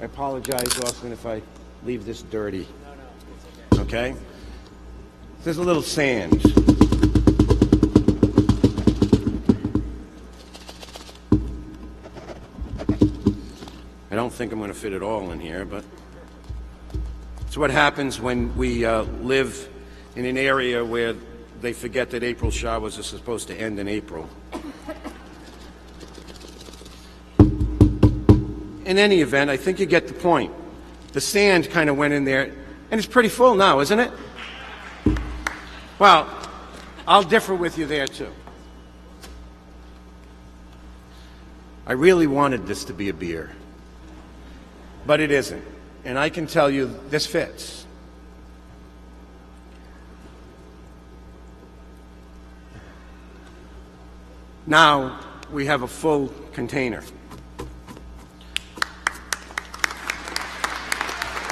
I apologize, Austin, if I leave this dirty. No, it's okay. Okay? There's a little sand. I don't think I'm going to fit it all in here, but it's what happens when we live in an area where they forget that April showers are supposed to end in April. In any event, I think you get the point. The sand kind of went in there, and it's pretty full now, isn't it? Well, I'll differ with you there, too. I really wanted this to be a beer, but it isn't. And I can tell you this fits. Now we have a full container.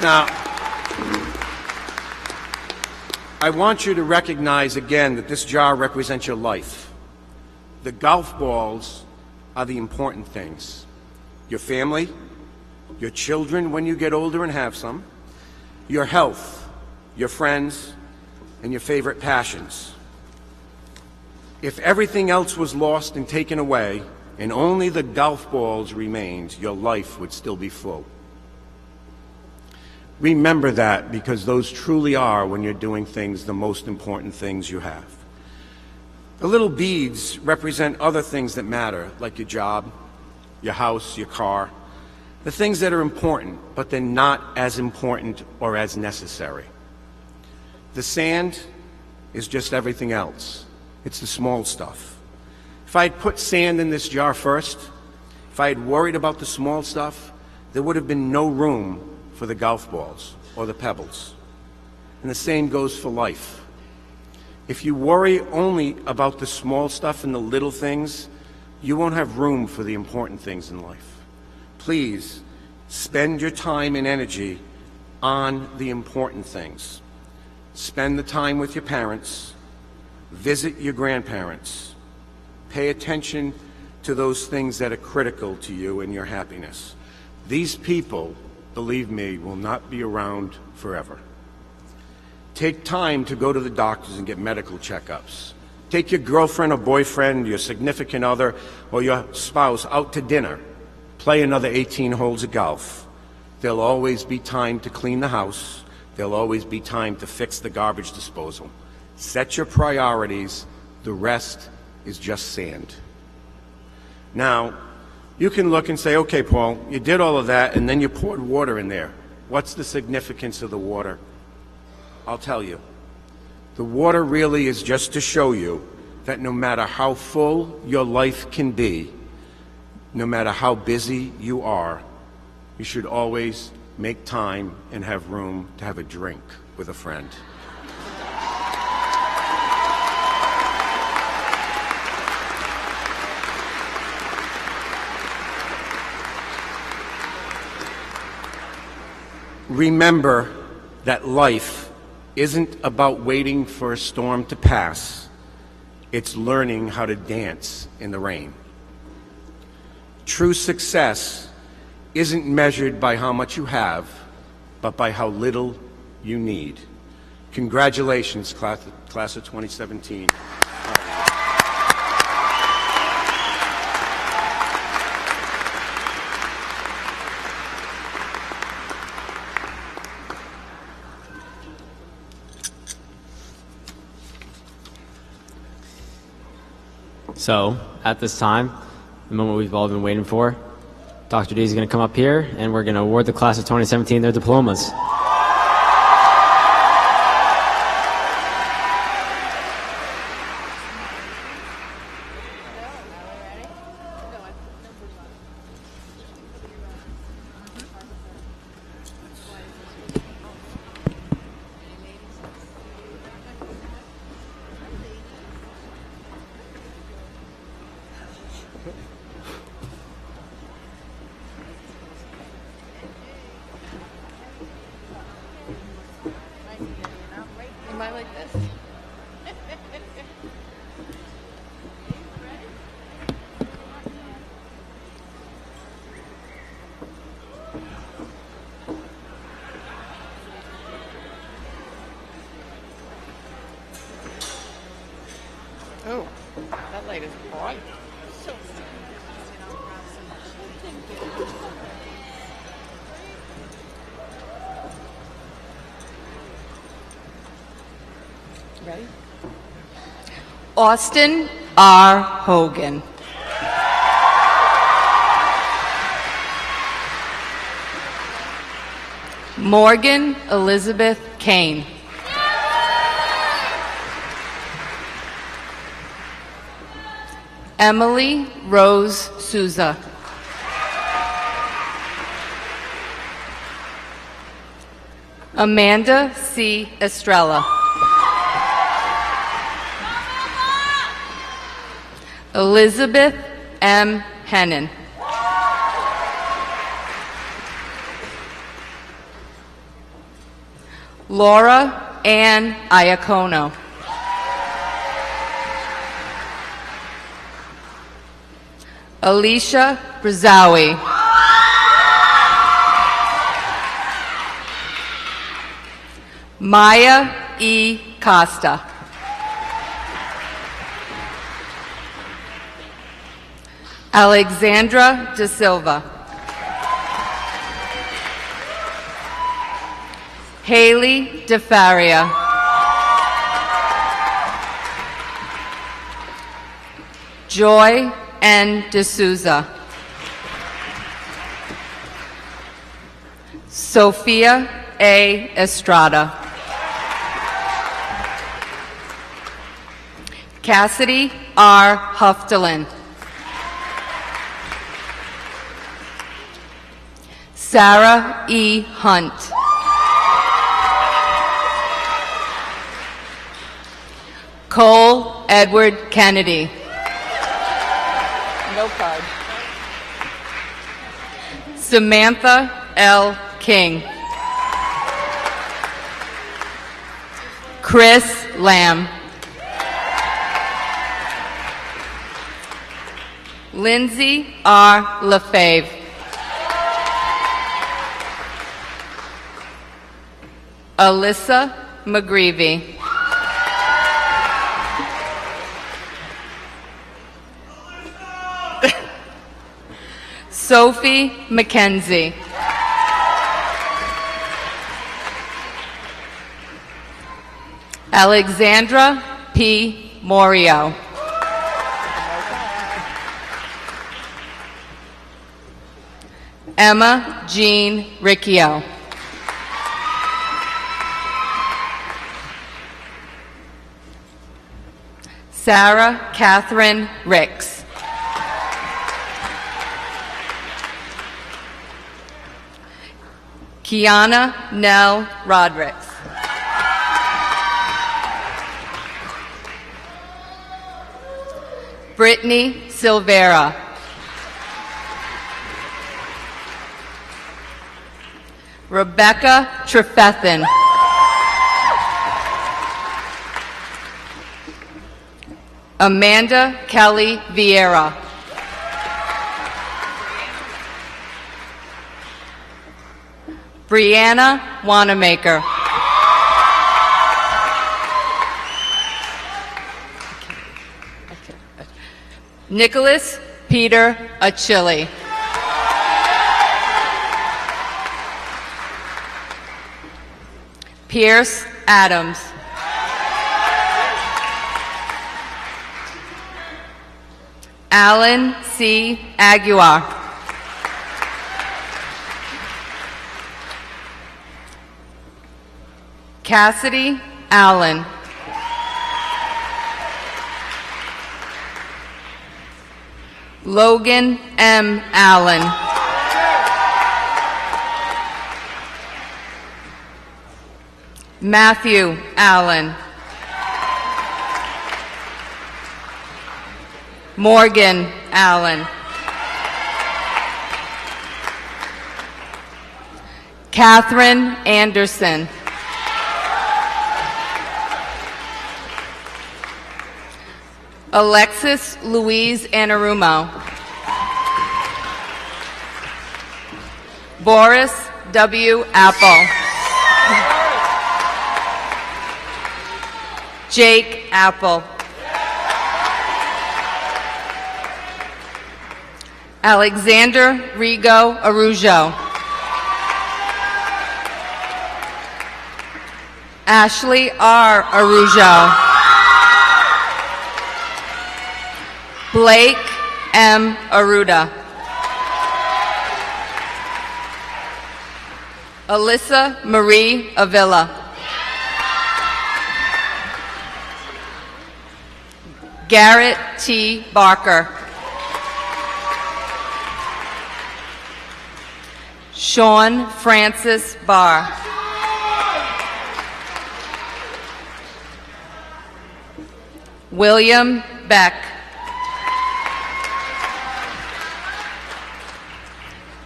Now, I want you to recognize again that this jar represents your life. The golf balls are the important things. Your family, your children when you get older and have some, your health, your friends, and your favorite passions. If everything else was lost and taken away, and only the golf balls remained, your life would still be full. Remember that, because those truly are, when you're doing things, the most important things you have. The little beads represent other things that matter, like your job, your house, your car, the things that are important, but they're not as important or as necessary. The sand is just everything else. It's the small stuff. If I had put sand in this jar first, if I had worried about the small stuff, there would have been no room for the golf balls or the pebbles. And the same goes for life. If you worry only about the small stuff and the little things, you won't have room for the important things in life. Please spend your time and energy on the important things. Spend the time with your parents. Visit your grandparents. Pay attention to those things that are critical to you and your happiness. These people, believe me, will not be around forever. Take time to go to the doctors and get medical checkups. Take your girlfriend or boyfriend, your significant other, or your spouse out to dinner. Play another 18 holes of golf. There'll always be time to clean the house. There'll always be time to fix the garbage disposal. Set your priorities. The rest is just sand. Now, you can look and say, okay, Paul, you did all of that, and then you poured water in there. What's the significance of the water? I'll tell you. The water really is just to show you that no matter how full your life can be, no matter how busy you are, you should always make time and have room to have a drink with a friend. Remember that life isn't about waiting for a storm to pass, it's learning how to dance in the rain. True success isn't measured by how much you have, but by how little you need. Congratulations, class of 2017. So, at this time, the moment we've all been waiting for, Dr. D is going to come up here, and we're going to award the class of 2017 their diplomas. Am I like this? Oh, that light is bright. Ready? Austin R. Hogan. Morgan Elizabeth Kane. Emily Rose Souza. Amanda C. Estrella. Elizabeth M. Hennon. Laura Ann Iacono. Alicia Brazawi. Maya E. Costa. Alexandra De Silva. Haley DeFaria. Joy N. D'Souza. Sophia A. Estrada. Cassidy R. Huftelin. Sarah E. Hunt. Cole Edward Kennedy. No card. Samantha L. King. Chris Lamb. Lindsay R. LaFave. Alyssa McGreevy. Sophie McKenzie. Alexandra P. Morio. Emma Jean Riccio. Sarah Catherine Ricks. Kiana Nell Rodricks. Brittany Silvera. Rebecca Trefethan. Amanda Kelly Vieira. Brianna Wanamaker. Nicholas Peter Achille. Pierce Adams. Alan C. Aguiar. Cassidy Allen. Logan M. Allen. Matthew Allen. Morgan Allen. Catherine Anderson. Alexis Louise Anarumo. Boris W. Apple. Jake Apple. Alexander Rigo Arujo. Ashley R. Arujo. Blake M. Aruda. Alyssa Marie Avila. Garrett T. Barker. Sean Francis Barr. William Beck.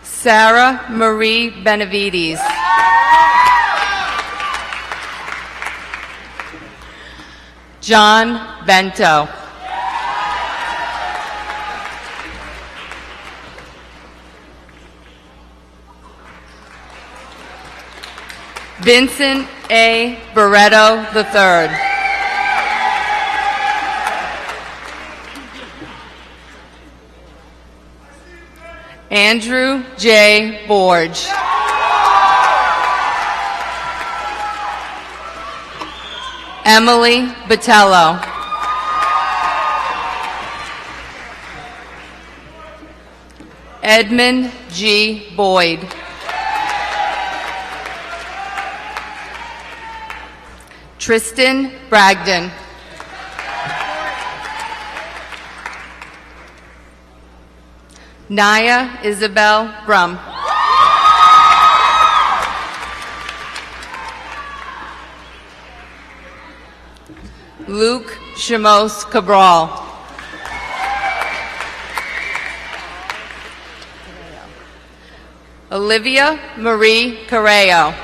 Sarah Marie Benavides. John Bento. Vincent A. Barreto III. Andrew J. Borge. Emily Botello. Edmund G. Boyd. Tristan Bragdon. Naya Isabel Brum. Luke Shamos Cabral. Olivia Marie Carreo.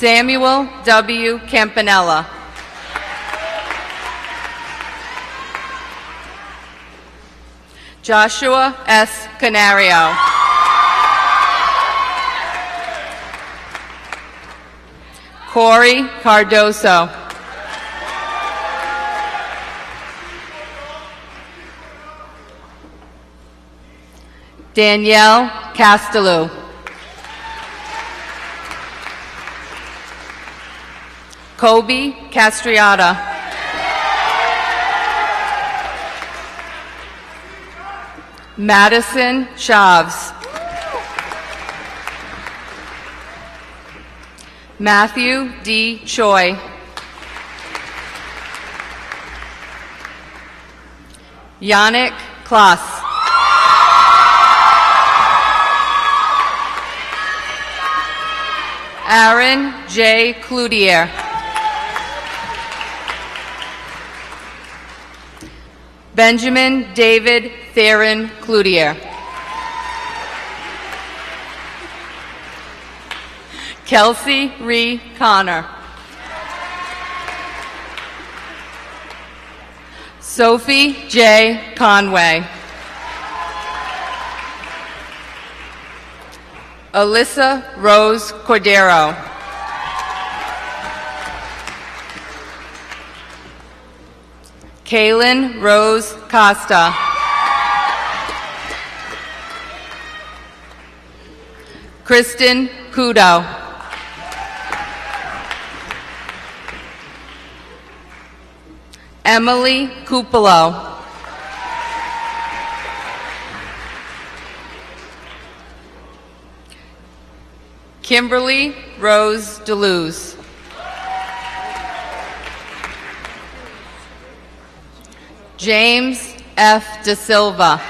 Samuel W. Campanella. Joshua S. Canario. Corey Cardoso. Danielle Castello. Kobe Castriata. Madison Shavs. Matthew D. Choi. Yannick Klaas. Aaron J. Cloutier. Benjamin David Theron Cloutier. Kelsey Ree Connor. Sophie J. Conway. Alyssa Rose Cordero. Kaylin Rose Costa. Kristen Kudo. Emily Cupolo. Kimberly Rose DeLuz. James F. De Silva.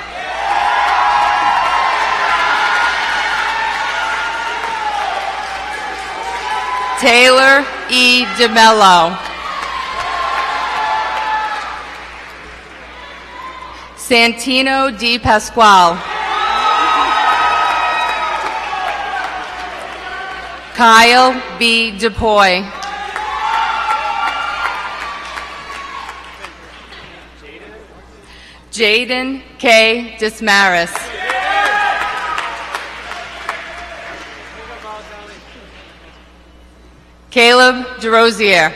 Taylor E. DeMello. Santino D. Pasquale. Kyle B. DePoy. Jaden K. Dismaris. Caleb DeRosier.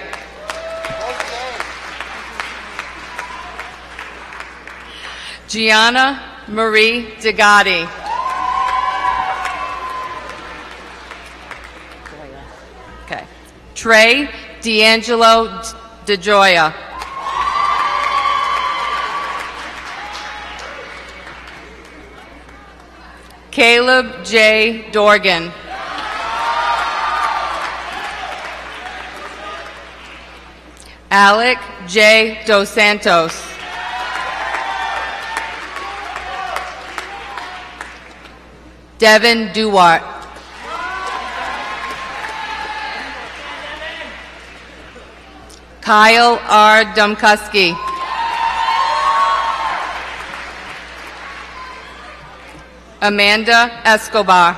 Gianna Marie DeGotti. Okay. Trey D'Angelo DeGioia. Caleb J. Dorgan. Alec J. Dos Santos. Devin Duwart. Kyle R. Dumkuski. Amanda Escobar.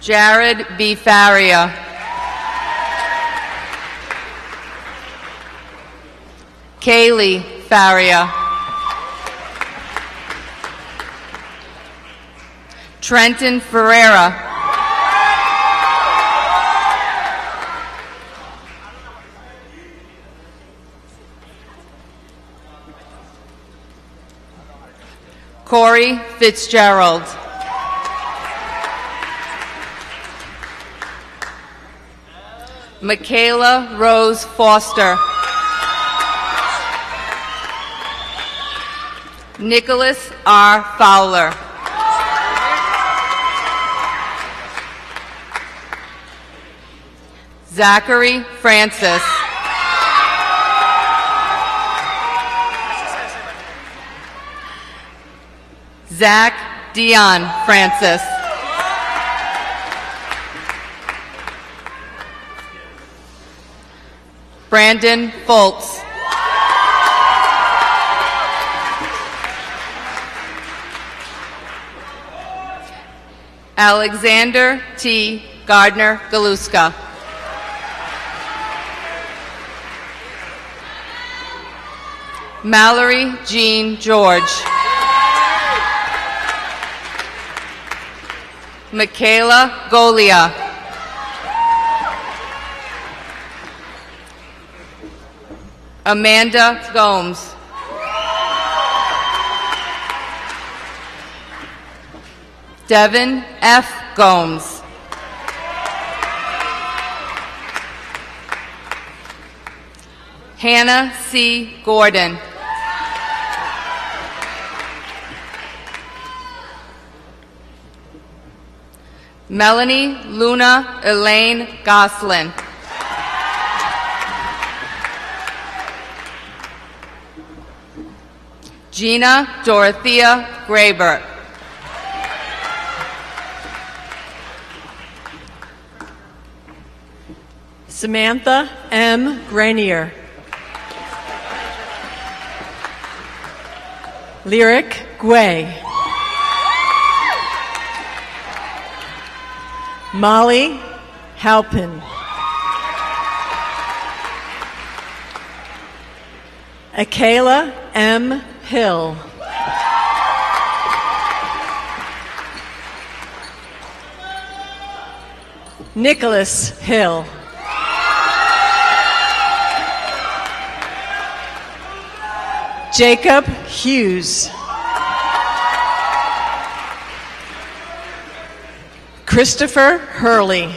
Jared B. Faria. Kaylee Faria. Trenton Ferreira. Corey Fitzgerald. Michaela Rose Foster. Nicholas R. Fowler. Zachary Francis. Zach Dion Francis. Brandon Foltz. Alexander T. Gardner-Galuska. Mallory Jean George. Michaela Golia. Amanda Gomes. Devin F. Gomes. Hannah C. Gordon. Melanie Luna Elaine Goslin. Gina Dorothea Graber. Samantha M. Grenier. Lyric Guay. Molly Halpin. Akela M. Hill. Nicholas Hill. Jacob Hughes. Christopher Hurley.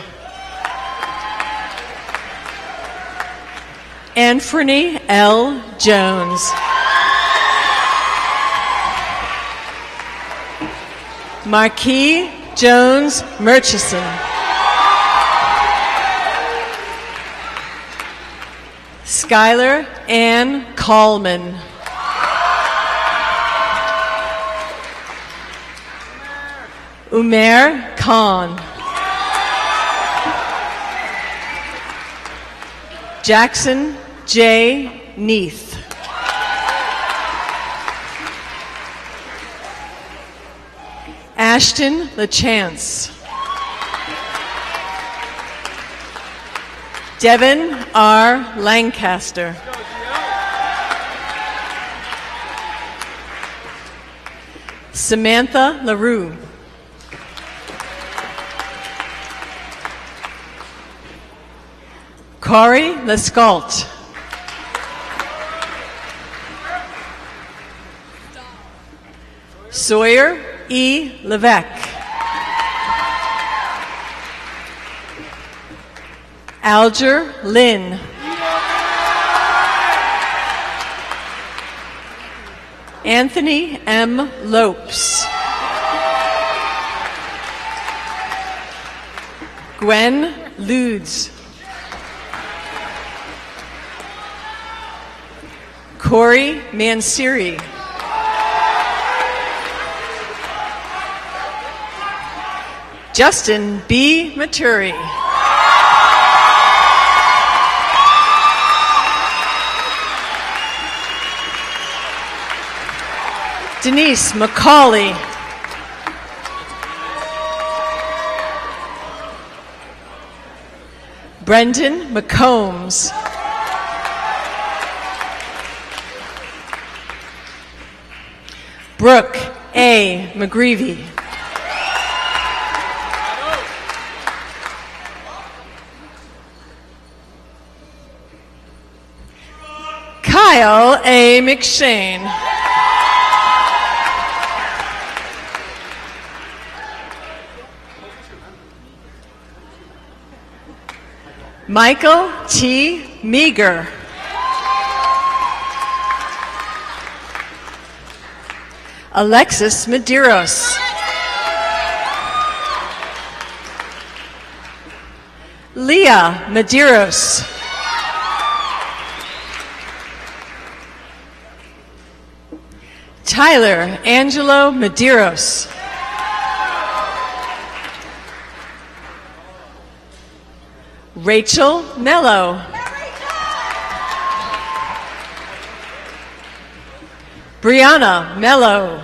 Anthony L. Jones. Marquis Jones Murchison. Skylar Ann Coleman. Umair Khan. Jackson J. Neath. Ashton LaChance. Devin R. Lancaster. Samantha LaRue. Corey Lescault. Sawyer E. Levesque. Alger Lynn. Anthony M. Lopes. Gwen Ludes. Corey Mansiri. Justin B. Maturi. Denise McCauley. Brendan McCombs. Brooke A. McGreevy. Kyle A. McShane. Michael T. Meager. Alexis Medeiros. Leah Medeiros. Tyler Angelo Medeiros. Rachel Mello. Brianna Mello.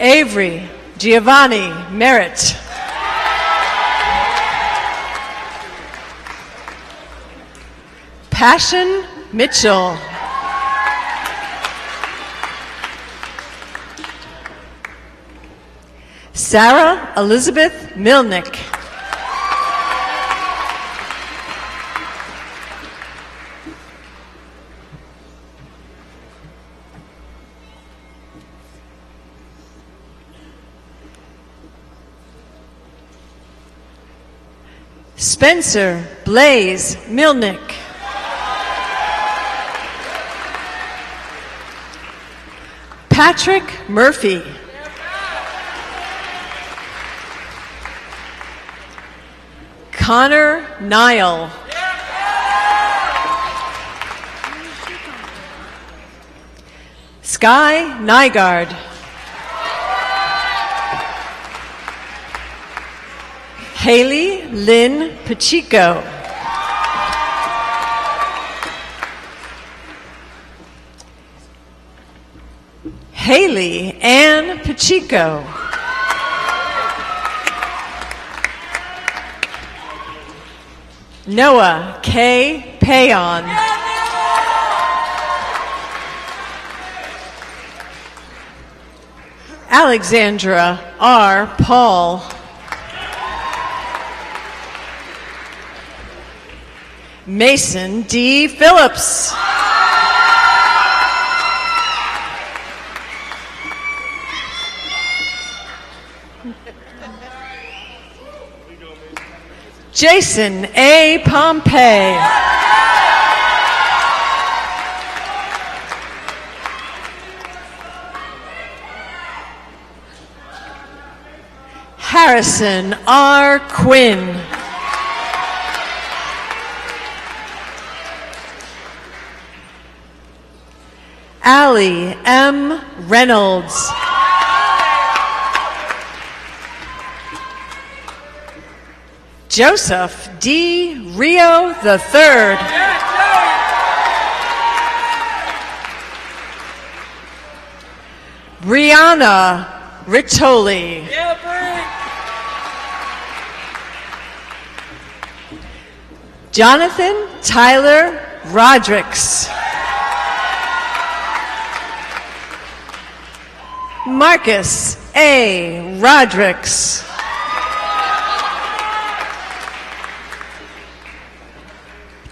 Avery Giovanni Merritt. Passion Mitchell. Sarah Elizabeth Milnick. Spencer Blaze Milnick. Patrick Murphy. Connor Nile. Sky Nygaard. Haley Lynn Pacheco. Haley Ann Pacheco. Noah K. Kayon. Alexandra R. Paul. Mason D. Phillips. Jason A. Pompey. Harrison R. Quinn. Allie M. Reynolds. Joseph D. Rio III. Brianna Rittoli. Jonathan Tyler Rodricks. Marcus A. Rodricks.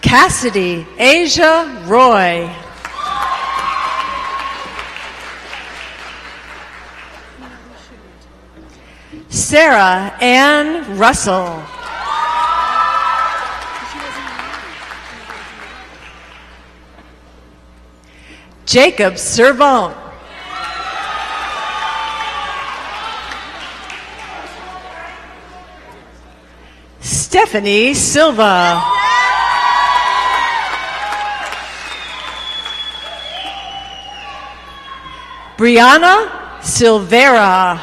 Cassidy Asia Roy. Sarah Ann Russell. Jacob Servant. Stephanie Silva. Brianna Silvera.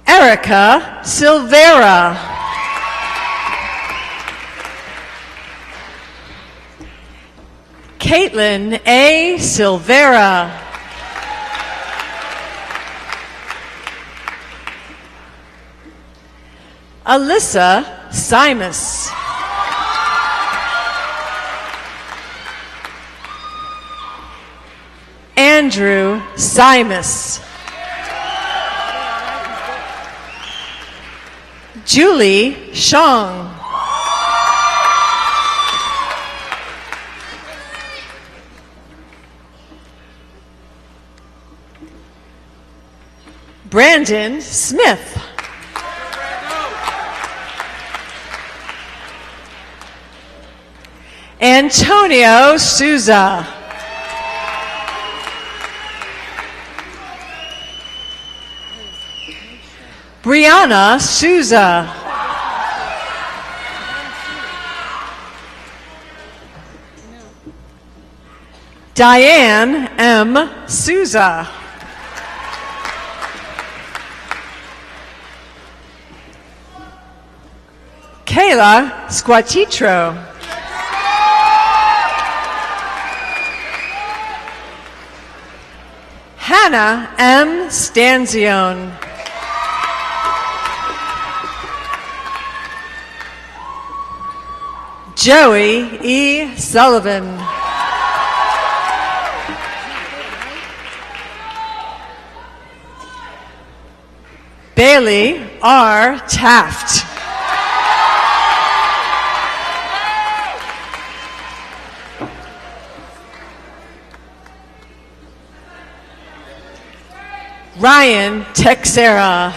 Erica Silvera. Caitlin A. Silvera. Alyssa Simus. Andrew Simus. Julie Shong. Brandon Smith. Antonio Souza. Brianna Souza. Diane M. Souza. Kayla Squatitro. Hannah M. Stanzione. Joey E. Sullivan. Bailey R. Taft. Ryan Texera.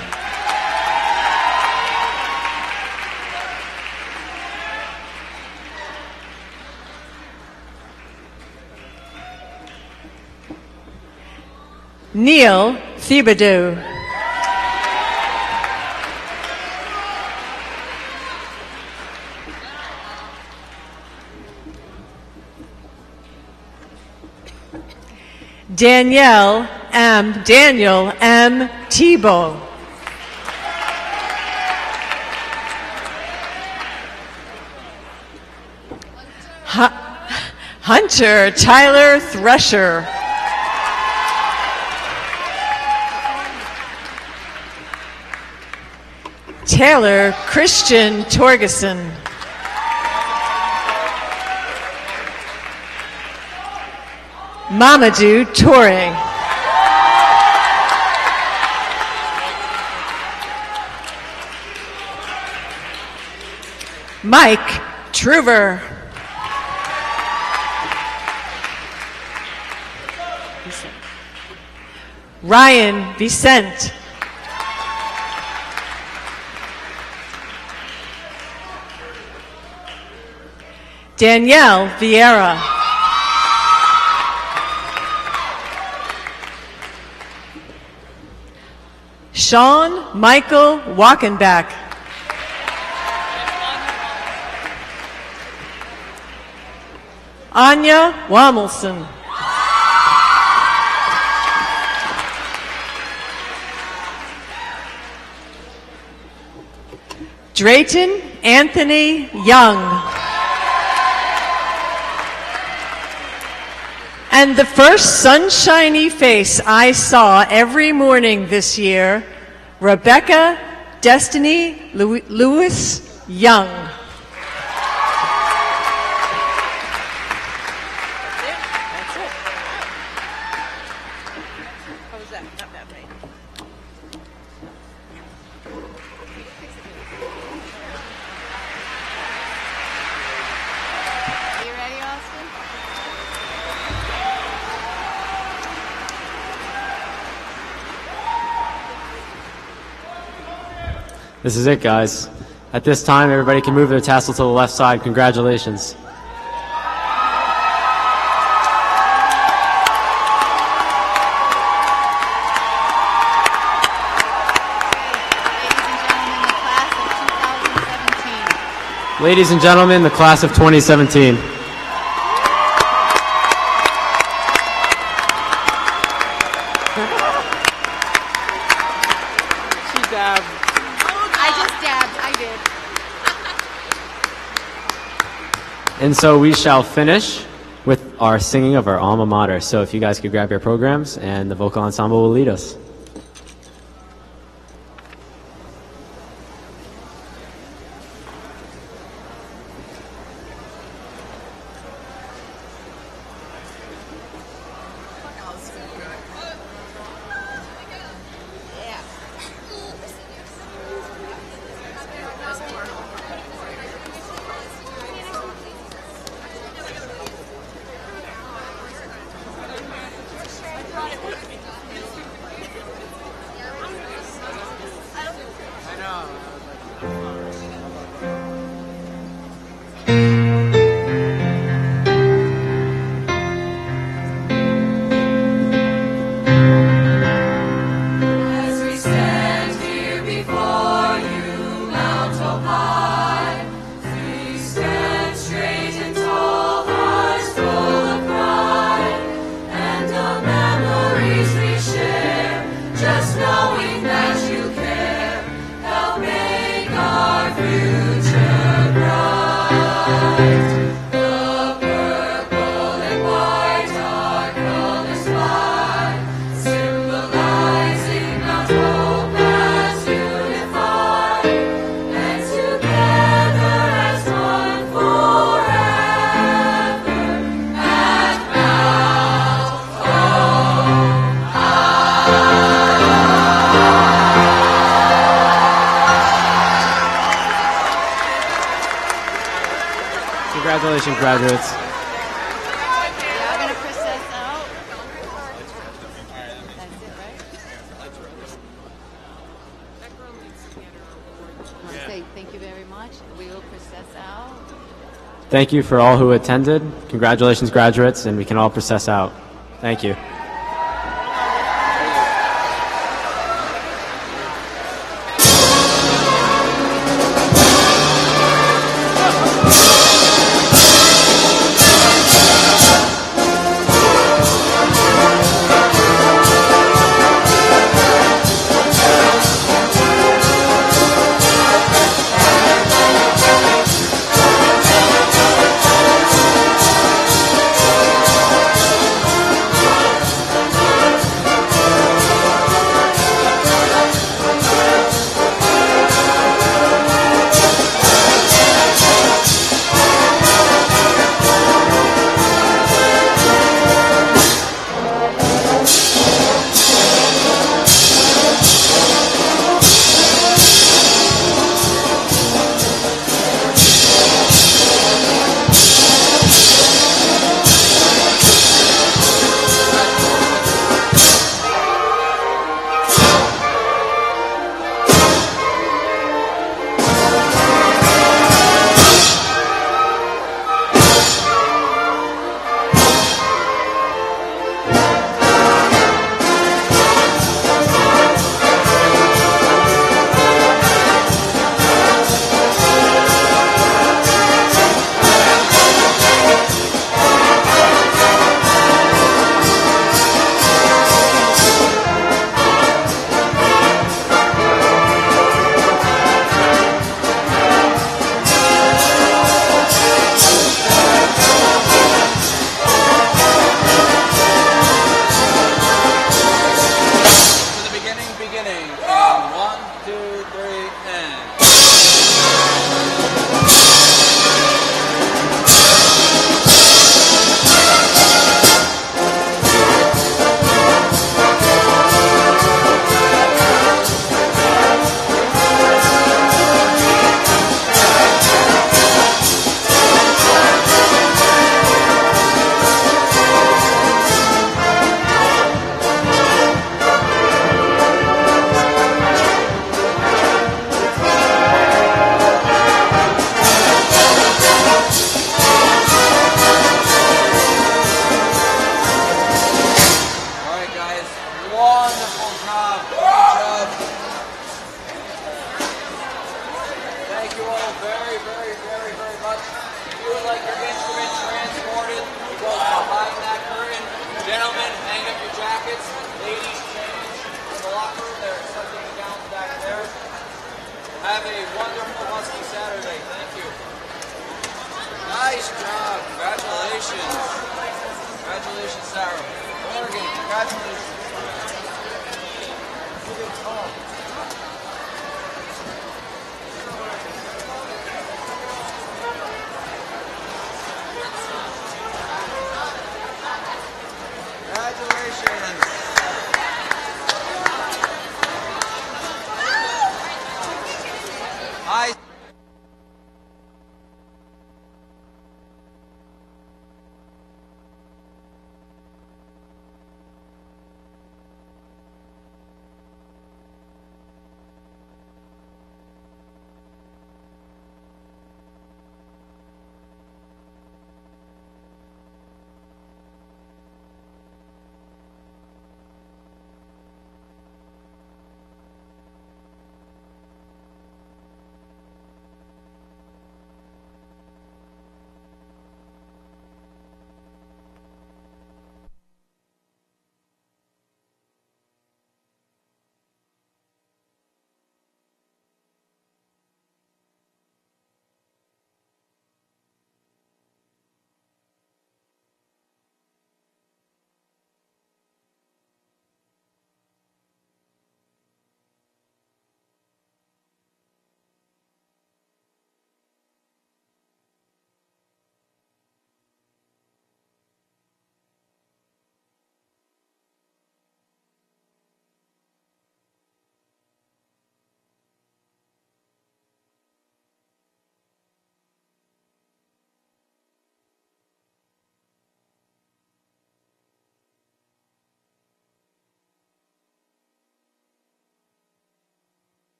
Neil Thibodeau. Daniel M. Tebow. Hunter Tyler Thresher. Taylor Christian Torgeson. Mamadou Toure. Mike Truver. Ryan Vicente. Danielle Vieira. Sean Michael Walkenbach. Anya Wamelson. Drayton Anthony Young. And the first sunshiny face I saw every morning this year, Rebecca Destiny Lewis Young. This is it, guys. At this time, everybody can move their tassel to the left side. Congratulations. Ladies and gentlemen, the class of 2017. And so we shall finish with our singing of our alma mater. So if you guys could grab your programs, and the vocal ensemble will lead us. Congratulations, graduates. I'm going to process out. That's it, right? I want to say thank you very much. We will process out. Thank you for all who attended. Congratulations, graduates, and we can all process out. Thank you. Sarah. Oregon, congratulations.